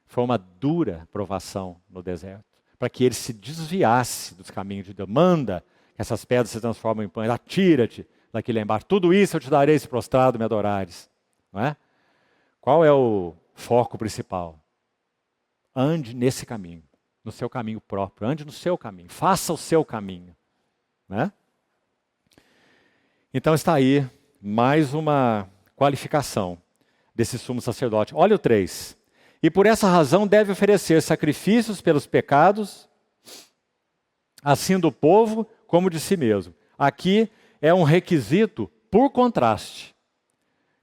Foi uma dura provação no deserto, para que ele se desviasse dos caminhos de Deus. Manda que essas pedras se transformem em pães, atira-te daqui lá embaixo. Tudo isso eu te darei se prostrado me adorares. Não é? Qual é o foco principal? Ande nesse caminho, no seu caminho próprio, ande no seu caminho, faça o seu caminho. Né? Então está aí mais uma qualificação desse sumo sacerdote. Olha o 3. E por essa razão deve oferecer sacrifícios pelos pecados, assim do povo como de si mesmo. Aqui é um requisito por contraste.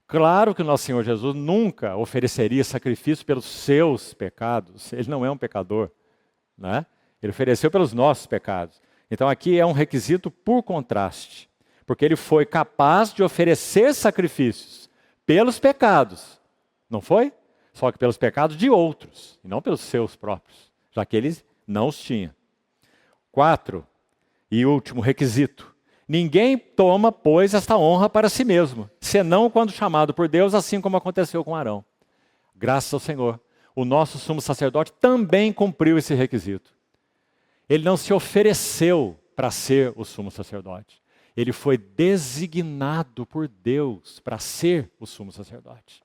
Claro que o nosso Senhor Jesus nunca ofereceria sacrifício pelos seus pecados. Ele não é um pecador, né? Ele ofereceu pelos nossos pecados. Então aqui é um requisito por contraste, porque ele foi capaz de oferecer sacrifícios pelos pecados, não foi? Só que pelos pecados de outros, e não pelos seus próprios, já que ele não os tinha. 4, e último requisito. Ninguém toma, pois, esta honra para si mesmo, senão quando chamado por Deus, assim como aconteceu com Arão. Graças ao Senhor, o nosso sumo sacerdote também cumpriu esse requisito. Ele não se ofereceu para ser o sumo sacerdote. Ele foi designado por Deus para ser o sumo sacerdote.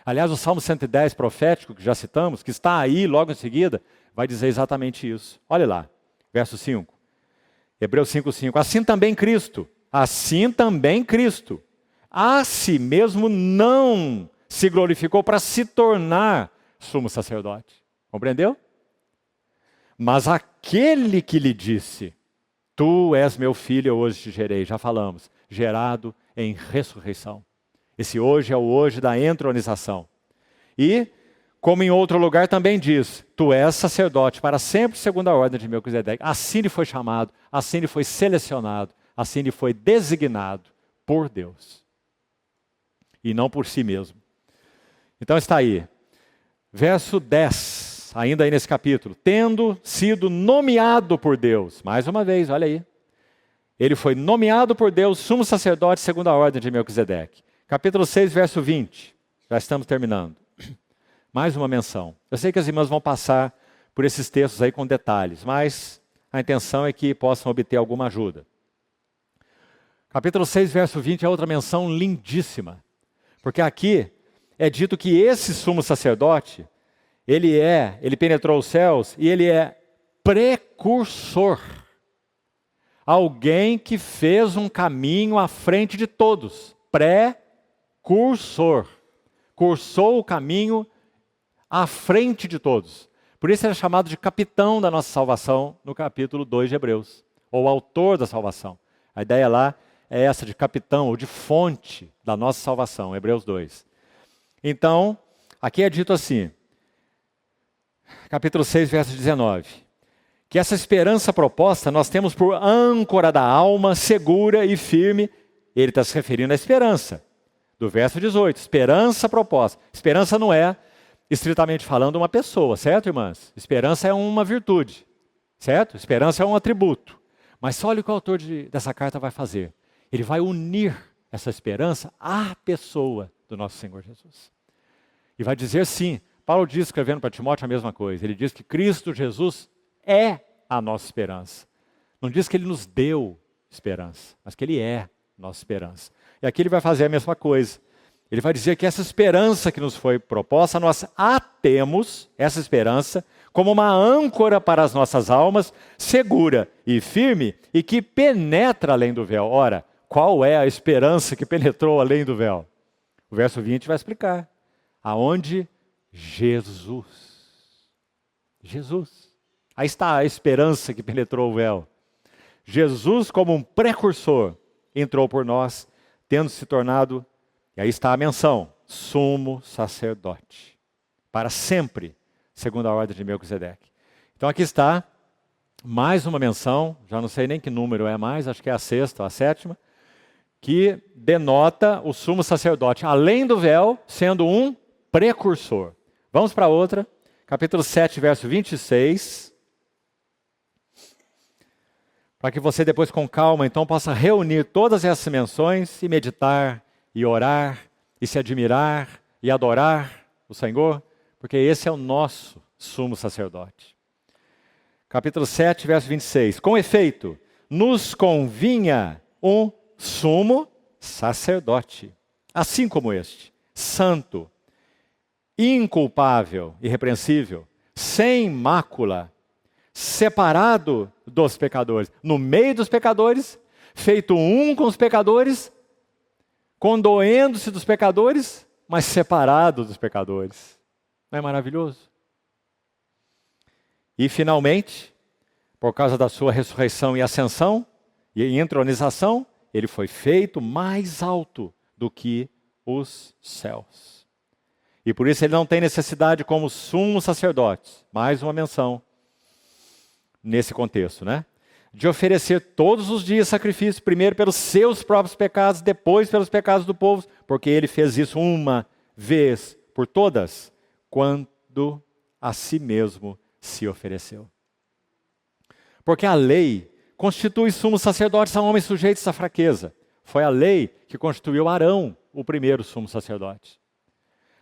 Aliás, o Salmo 110 profético, que já citamos, que está aí logo em seguida, vai dizer exatamente isso. Olha lá, verso 5. Hebreus 5:5. Assim também Cristo, a si mesmo não se glorificou para se tornar sumo sacerdote. Compreendeu? Mas aquele que lhe disse, tu és meu filho, eu hoje te gerei, já falamos, gerado em ressurreição. Esse hoje é o hoje da entronização. E, como em outro lugar também diz, tu és sacerdote para sempre segundo a ordem de Melquisedeque. Assim ele foi chamado, assim ele foi selecionado, assim ele foi designado por Deus e não por si mesmo. Então está aí, verso 10, ainda aí nesse capítulo, tendo sido nomeado por Deus, mais uma vez, olha aí, ele foi nomeado por Deus, sumo sacerdote segundo a ordem de Melquisedeque. Capítulo 6, verso 20, já estamos terminando. Mais uma menção. Eu sei que as irmãs vão passar por esses textos aí com detalhes, mas a intenção é que possam obter alguma ajuda. Capítulo 6, verso 20 é outra menção lindíssima, porque aqui é dito que esse sumo sacerdote, ele penetrou os céus e ele é precursor. Alguém que fez um caminho à frente de todos. Precursor. Cursou o caminho à frente de todos. Por isso ele é chamado de capitão da nossa salvação no capítulo 2 de Hebreus. Ou autor da salvação. A ideia lá é essa de capitão ou de fonte da nossa salvação, Hebreus 2. Então, aqui é dito assim, capítulo 6, verso 19, que essa esperança proposta nós temos por âncora da alma, segura e firme. Ele está se referindo à esperança, do verso 18, esperança proposta. Esperança não é, estritamente falando, uma pessoa, certo, irmãs? Esperança é uma virtude, certo? Esperança é um atributo. Mas olha o que o autor dessa carta vai fazer. Ele vai unir essa esperança à pessoa do nosso Senhor Jesus. E vai dizer sim, Paulo diz, escrevendo para Timóteo a mesma coisa, ele diz que Cristo Jesus é a nossa esperança. Não diz que ele nos deu esperança, mas que ele é nossa esperança. E aqui ele vai fazer a mesma coisa. Ele vai dizer que essa esperança que nos foi proposta, nós a temos, essa esperança, como uma âncora para as nossas almas, segura e firme, e que penetra além do véu. Ora, qual é a esperança que penetrou além do véu? O verso 20 vai explicar. Aonde? Jesus. Jesus. Aí está a esperança que penetrou o véu. Jesus, como um precursor, entrou por nós, tendo se tornado, e aí está a menção, sumo sacerdote. Para sempre, segundo a ordem de Melquisedeque. Então aqui está mais uma menção, já não sei nem que número é mais, acho que é a sexta ou a sétima, que denota o sumo sacerdote, além do véu, sendo um precursor. Vamos para outra, capítulo 7, verso 26. Para que você depois com calma, então, possa reunir todas essas menções e meditar, e orar, e se admirar, e adorar o Senhor, porque esse é o nosso sumo sacerdote. Capítulo 7, verso 26. Com efeito, nos convinha um sumo sacerdote, assim como este, santo, inculpável, irrepreensível, sem mácula, separado dos pecadores, no meio dos pecadores, feito um com os pecadores, condoendo-se dos pecadores, mas separado dos pecadores. Não é maravilhoso? E finalmente, por causa da sua ressurreição e ascensão, e entronização, ele foi feito mais alto do que os céus. E por isso ele não tem necessidade como sumo sacerdote, mais uma menção nesse contexto, né? De oferecer todos os dias sacrifício, primeiro pelos seus próprios pecados, depois pelos pecados do povo, porque ele fez isso uma vez por todas, quando a si mesmo se ofereceu. Porque a lei constitui sumos sacerdotes a homens sujeitos à fraqueza. Foi a lei que constituiu Arão, o primeiro sumo sacerdote,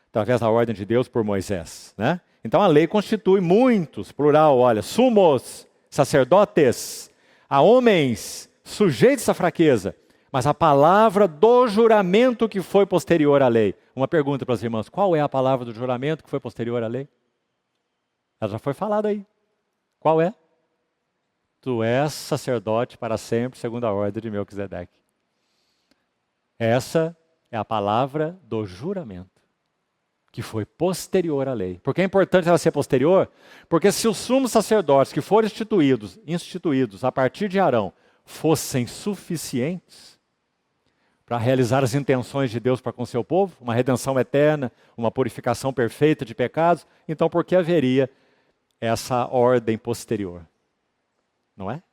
através da ordem de Deus por Moisés, né? Então a lei constitui muitos, plural, olha, sumos sacerdotes, a homens sujeitos à fraqueza, mas a palavra do juramento que foi posterior à lei. Uma pergunta para as irmãs, qual é a palavra do juramento que foi posterior à lei? Ela já foi falada aí. Qual é? Tu és sacerdote para sempre, segundo a ordem de Melquisedeque. Essa é a palavra do juramento, que foi posterior à lei. Por que é importante ela ser posterior? Porque se os sumos sacerdotes que foram instituídos a partir de Arão, fossem suficientes para realizar as intenções de Deus para com seu povo, uma redenção eterna, uma purificação perfeita de pecados, então por que haveria essa ordem posterior? Não é?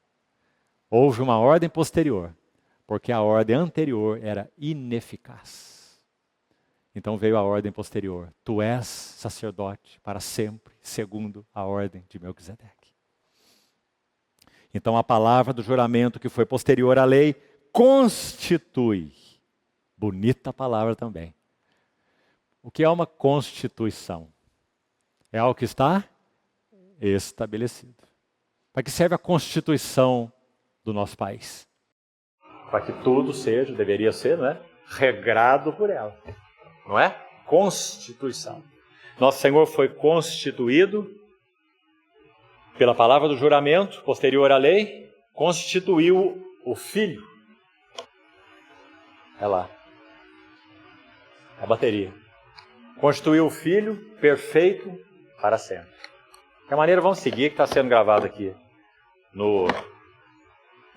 Houve uma ordem posterior porque a ordem anterior era ineficaz. Então veio a ordem posterior. Tu és sacerdote para sempre, segundo a ordem de Melquisedeque. Então a palavra do juramento que foi posterior à lei constitui. Bonita palavra também. O que é uma constituição? É algo que está estabelecido. Para que serve a constituição do nosso país? Para que tudo seja, deveria ser, não é? Regrado por ela. Não é? Constituição. Nosso Senhor foi constituído pela palavra do juramento, posterior à lei, constituiu o Filho. É lá. A bateria. Constituiu o Filho perfeito para sempre. De que maneira vamos seguir, que está sendo gravado aqui no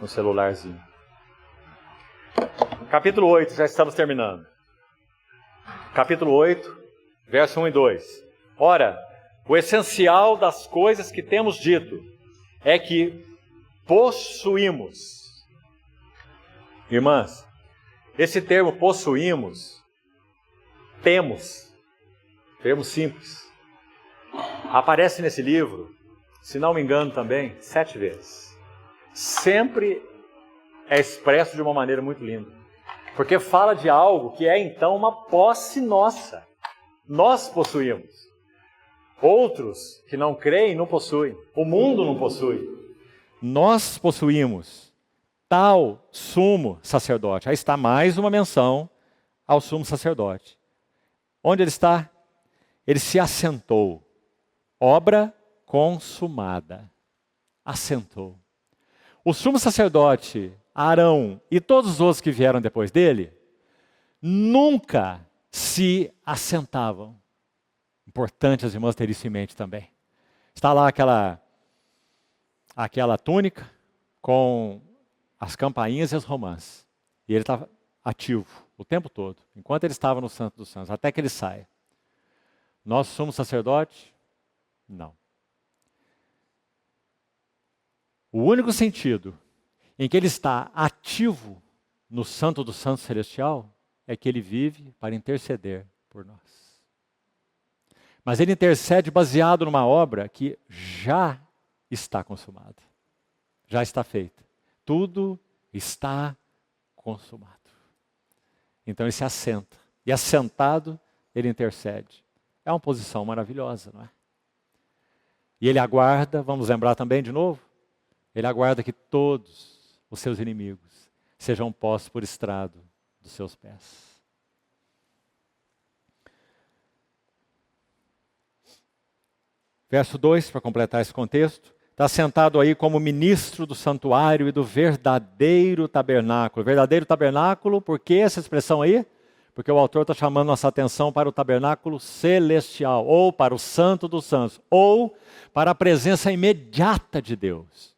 celularzinho. Capítulo 8, já estamos terminando. Capítulo 8, verso 1 e 2. Ora, o essencial das coisas que temos dito é que possuímos. Irmãs, esse termo possuímos, temos, termo simples, aparece nesse livro, se não me engano também, 7 vezes. Sempre é expresso de uma maneira muito linda. Porque fala de algo que é então uma posse nossa. Nós possuímos. Outros que não creem não possuem. O mundo não possui. Nós possuímos tal sumo sacerdote. Aí está mais uma menção ao sumo sacerdote. Onde ele está? Ele se assentou. Obra consumada. Assentou. O sumo sacerdote Arão e todos os outros que vieram depois dele, nunca se assentavam. Importante as irmãs terem isso em mente também. Está lá aquela túnica com as campainhas e as romãs. E ele estava ativo o tempo todo, enquanto ele estava no Santo dos Santos, até que ele saia. Nosso sumo sacerdote, não. O único sentido em que ele está ativo no Santo do Santo Celestial é que ele vive para interceder por nós. Mas ele intercede baseado numa obra que já está consumada. Já está feita. Tudo está consumado. Então ele se assenta. E assentado, ele intercede. É uma posição maravilhosa, não é? E ele aguarda, vamos lembrar também de novo, ele aguarda que todos os seus inimigos sejam postos por estrado dos seus pés. Verso 2, para completar esse contexto, está sentado aí como ministro do santuário e do verdadeiro tabernáculo. Verdadeiro tabernáculo, por que essa expressão aí? Porque o autor está chamando nossa atenção para o tabernáculo celestial, ou para o santo dos santos, ou para a presença imediata de Deus.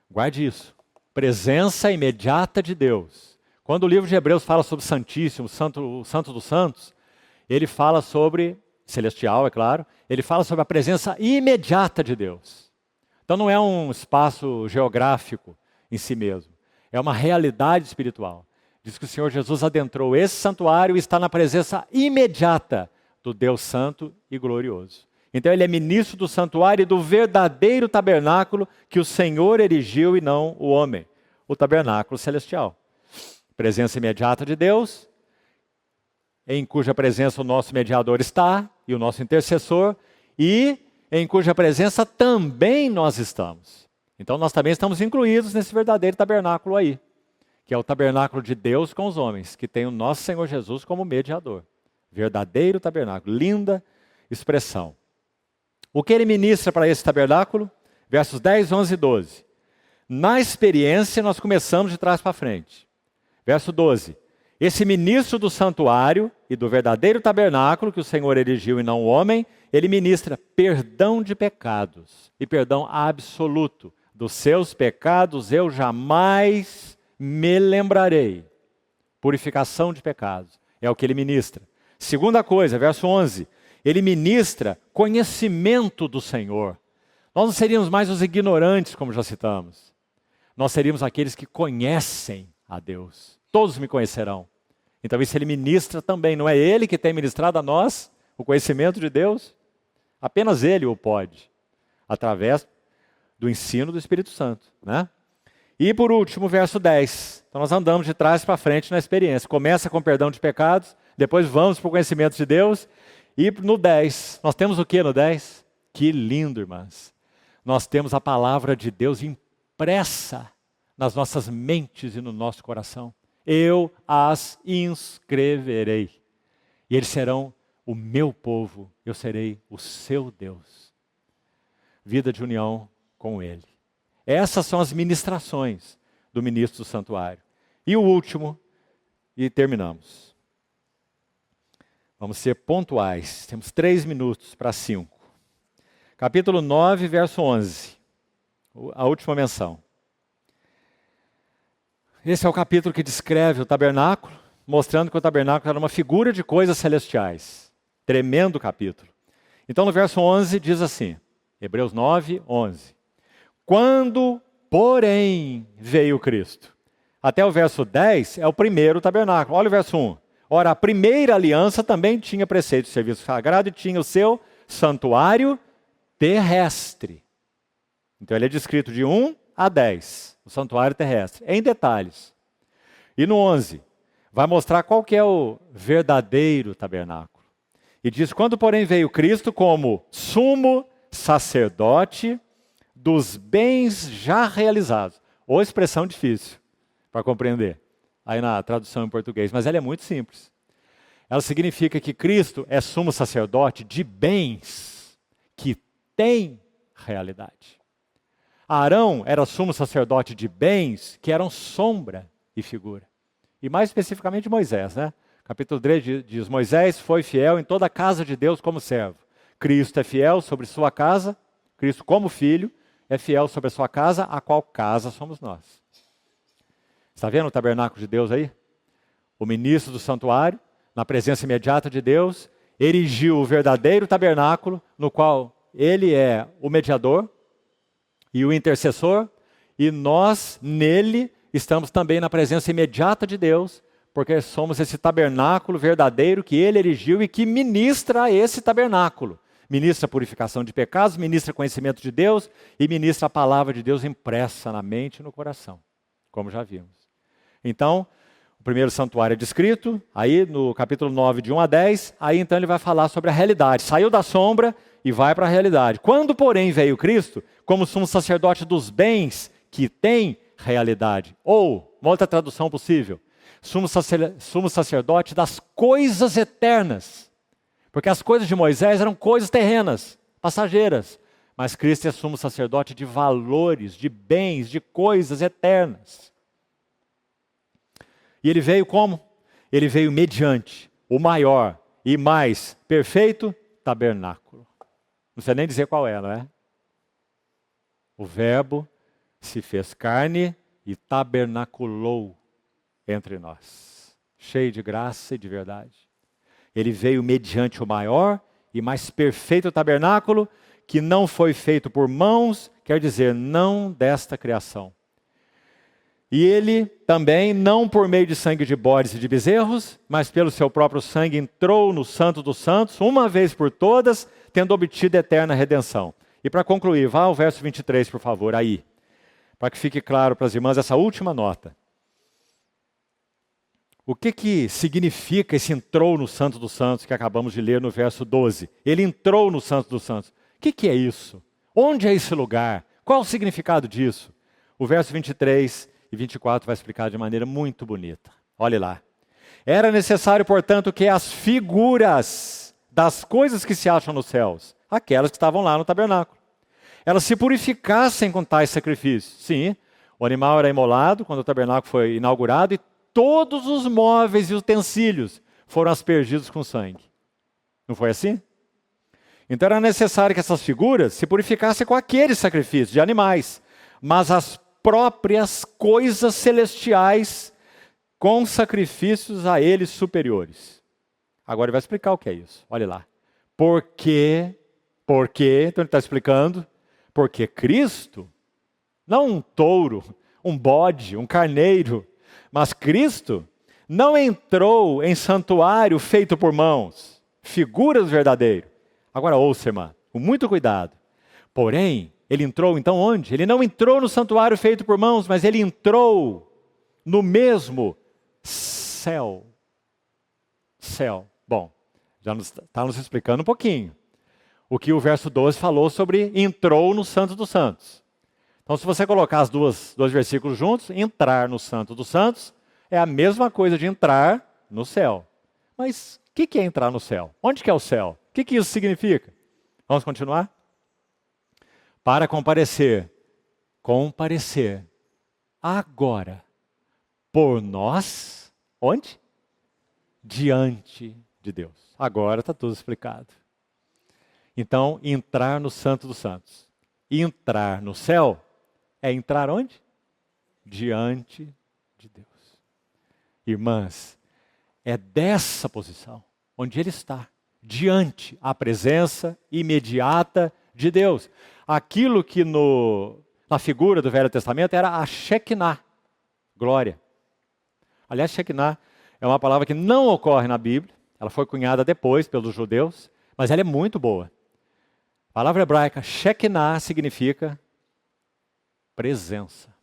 Guarde isso. Presença imediata de Deus. Quando o livro de Hebreus fala sobre o Santíssimo, o Santo dos Santos, ele fala sobre, celestial é claro, ele fala sobre a presença imediata de Deus. Então não é um espaço geográfico em si mesmo, é uma realidade espiritual. Diz que o Senhor Jesus adentrou esse santuário e está na presença imediata do Deus Santo e Glorioso. Então ele é ministro do santuário e do verdadeiro tabernáculo que o Senhor erigiu e não o homem. O tabernáculo celestial. Presença imediata de Deus, em cuja presença o nosso mediador está, e o nosso intercessor, e em cuja presença também nós estamos. Então nós também estamos incluídos nesse verdadeiro tabernáculo aí, que é o tabernáculo de Deus com os homens, que tem o nosso Senhor Jesus como mediador. Verdadeiro tabernáculo. Linda expressão. O que ele ministra para esse tabernáculo? Versos 10, 11 e 12. Na experiência, nós começamos de trás para frente. Verso 12. Esse ministro do santuário e do verdadeiro tabernáculo, que o Senhor erigiu e não o homem, ele ministra perdão de pecados e perdão absoluto. Dos seus pecados eu jamais me lembrarei. Purificação de pecados. É o que ele ministra. Segunda coisa, verso 11. Ele ministra conhecimento do Senhor. Nós não seríamos mais os ignorantes, como já citamos. Nós seríamos aqueles que conhecem a Deus. Todos me conhecerão. Então isso ele ministra também. Não é ele que tem ministrado a nós o conhecimento de Deus? Apenas ele o pode, através do ensino do Espírito Santo, né? E por último, verso 10. Então nós andamos de trás para frente na experiência. Começa com perdão de pecados, depois vamos para o conhecimento de Deus. E no 10, nós temos o que no 10? Que lindo, irmãs. Nós temos a palavra de Deus impressa nas nossas mentes e no nosso coração. Eu as inscreverei. E eles serão o meu povo, eu serei o seu Deus. Vida de união com Ele. Essas são as ministrações do ministro do santuário. E o último, e terminamos. Vamos ser pontuais, temos 3 minutos para 5. Capítulo 9, verso 11. A última menção. Esse é o capítulo que descreve o tabernáculo, mostrando que o tabernáculo era uma figura de coisas celestiais. Tremendo capítulo. Então no verso 11 diz assim, Hebreus 9, 11. Quando, porém, veio Cristo. Até o verso 10 é o primeiro tabernáculo. Olha o verso 1. Ora, a primeira aliança também tinha preceito de serviço sagrado e tinha o seu santuário terrestre. Então ele é descrito de 1 a 10, o santuário terrestre, em detalhes. E no 11, vai mostrar qual que é o verdadeiro tabernáculo. E diz, quando porém veio Cristo como sumo sacerdote dos bens já realizados. Ou expressão difícil para compreender, aí na tradução em português, mas ela é muito simples. Ela significa que Cristo é sumo sacerdote de bens que têm realidade. Arão era sumo sacerdote de bens que eram sombra e figura. E mais especificamente Moisés, né? Capítulo 3 diz, Moisés foi fiel em toda a casa de Deus como servo. Cristo é fiel sobre sua casa, Cristo como filho, é fiel sobre a sua casa, a qual casa somos nós. Está vendo o tabernáculo de Deus aí? O ministro do santuário, na presença imediata de Deus, erigiu o verdadeiro tabernáculo, no qual ele é o mediador e o intercessor, e nós, nele, estamos também na presença imediata de Deus, porque somos esse tabernáculo verdadeiro que ele erigiu e que ministra esse tabernáculo. Ministra a purificação de pecados, ministra conhecimento de Deus e ministra a palavra de Deus impressa na mente e no coração, como já vimos. Então, o primeiro santuário é descrito, aí no capítulo 9, de 1 a 10, aí então ele vai falar sobre a realidade. Saiu da sombra e vai para a realidade. Quando, porém, veio Cristo, como sumo sacerdote dos bens que têm realidade. Ou, uma outra tradução possível, sumo sacerdote das coisas eternas. Porque as coisas de Moisés eram coisas terrenas, passageiras. Mas Cristo é sumo sacerdote de valores, de bens, de coisas eternas. E ele veio como? Ele veio mediante o maior e mais perfeito tabernáculo. Não sei nem dizer qual é, não é? O Verbo se fez carne e tabernaculou entre nós, cheio de graça e de verdade. Ele veio mediante o maior e mais perfeito tabernáculo, que não foi feito por mãos, quer dizer, não desta criação. E ele também, não por meio de sangue de bodes e de bezerros, mas pelo seu próprio sangue entrou no Santo dos Santos, uma vez por todas, tendo obtido eterna redenção. E para concluir, vá ao verso 23, por favor, aí, para que fique claro para as irmãs essa última nota. O que significa esse entrou no Santo dos Santos que acabamos de ler no verso 12? Ele entrou no Santo dos Santos. O que é isso? Onde é esse lugar? Qual o significado disso? O verso 23 e 24 vai explicar de maneira muito bonita. Olhe lá. Era necessário, portanto, que as figuras das coisas que se acham nos céus, aquelas que estavam lá no tabernáculo, elas se purificassem com tais sacrifícios. Sim, o animal era imolado quando o tabernáculo foi inaugurado e todos os móveis e utensílios foram aspergidos com sangue. Não foi assim? Então era necessário que essas figuras se purificassem com aqueles sacrifícios de animais, mas as próprias coisas celestiais com sacrifícios a eles superiores. Agora ele vai explicar o que é isso. Olha lá. Por quê? Então ele está explicando. Porque Cristo, não um touro, um bode, um carneiro, Mas Cristo não entrou em santuário feito por mãos, figuras verdadeiras. Agora ouça, irmã, com muito cuidado. Porém, ele entrou então onde? Ele não entrou no santuário feito por mãos, mas ele entrou no mesmo céu. Céu. Bom, já está nos explicando um pouquinho o que o verso 12 falou sobre entrou no Santo dos Santos. Então, se você colocar dois versículos juntos, entrar no Santo dos Santos é a mesma coisa de entrar no céu. Mas o que é entrar no céu? Onde que é o céu? O que isso significa? Vamos continuar? Para comparecer agora por nós, onde? Diante de Deus. Agora está tudo explicado. Então, entrar no Santo dos Santos. Entrar no céu é entrar onde? Diante de Deus. Irmãs, é dessa posição onde ele está, diante a presença imediata de Deus. Aquilo que na figura do Velho Testamento era a Shekinah, glória. Aliás, Shekinah é uma palavra que não ocorre na Bíblia, ela foi cunhada depois pelos judeus, mas ela é muito boa. A palavra hebraica Shekinah significa presença.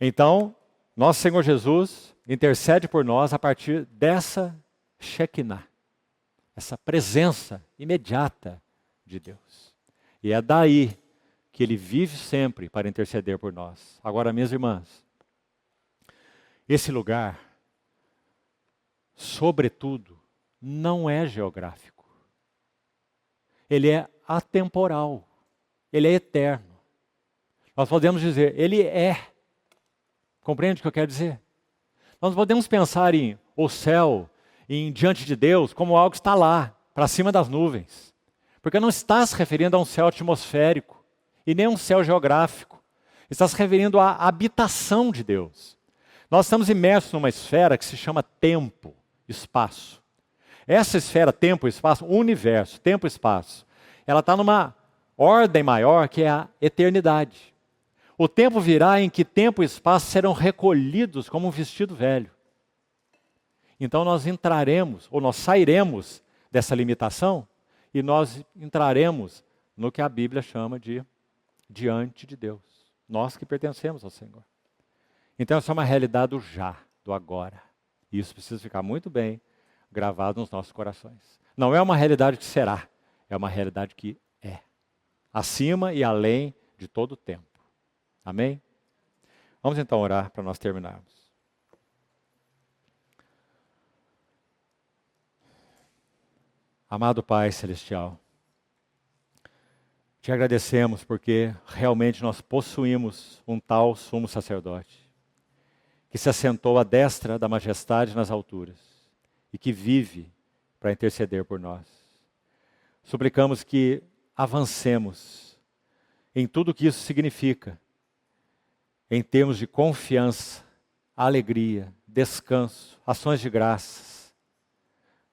Então, nosso Senhor Jesus intercede por nós a partir dessa Shekinah, essa presença imediata de Deus. E é daí que Ele vive sempre para interceder por nós. Agora, minhas irmãs, esse lugar, sobretudo, não é geográfico. Ele é atemporal. Ele é eterno. Nós podemos dizer, Ele é. Compreende o que eu quero dizer? Nós podemos pensar em o céu, em diante de Deus, como algo que está lá, para cima das nuvens. Porque não está se referindo a um céu atmosférico, e nem a um céu geográfico. Está se referindo à habitação de Deus. Nós estamos imersos numa esfera que se chama tempo, espaço. Essa esfera, tempo, espaço, universo, tempo, espaço, ela está numa ordem maior que é a eternidade. O tempo virá em que tempo e espaço serão recolhidos como um vestido velho. Então nós entraremos, ou nós sairemos dessa limitação e nós entraremos no que a Bíblia chama de diante de Deus. Nós que pertencemos ao Senhor. Então essa é uma realidade do já, do agora. E isso precisa ficar muito bem gravado nos nossos corações. Não é uma realidade que será, é uma realidade que é. Acima e além de todo o tempo. Amém? Vamos então orar para nós terminarmos. Amado Pai Celestial, te agradecemos porque realmente nós possuímos um tal sumo sacerdote que se assentou à destra da majestade nas alturas e que vive para interceder por nós. Suplicamos que avancemos em tudo o que isso significa, em termos de confiança, alegria, descanso, ações de graças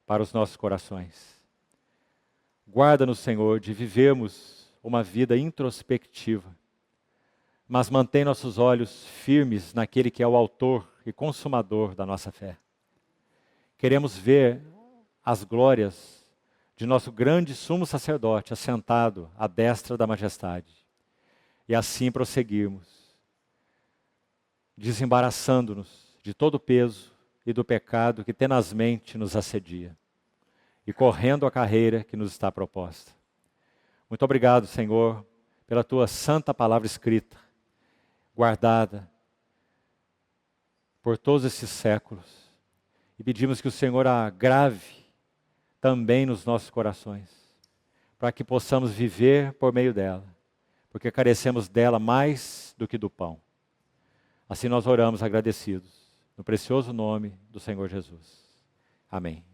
para os nossos corações. Guarda-nos, Senhor, de vivermos uma vida introspectiva, mas mantém nossos olhos firmes naquele que é o autor e consumador da nossa fé. Queremos ver as glórias de nosso grande sumo sacerdote assentado à destra da majestade e assim prosseguirmos, desembaraçando-nos de todo o peso e do pecado que tenazmente nos assedia e correndo a carreira que nos está proposta. Muito obrigado, Senhor, pela Tua santa palavra escrita, guardada por todos esses séculos. E pedimos que o Senhor a grave também nos nossos corações, para que possamos viver por meio dela, porque carecemos dela mais do que do pão. Assim nós oramos agradecidos, no precioso nome do Senhor Jesus. Amém.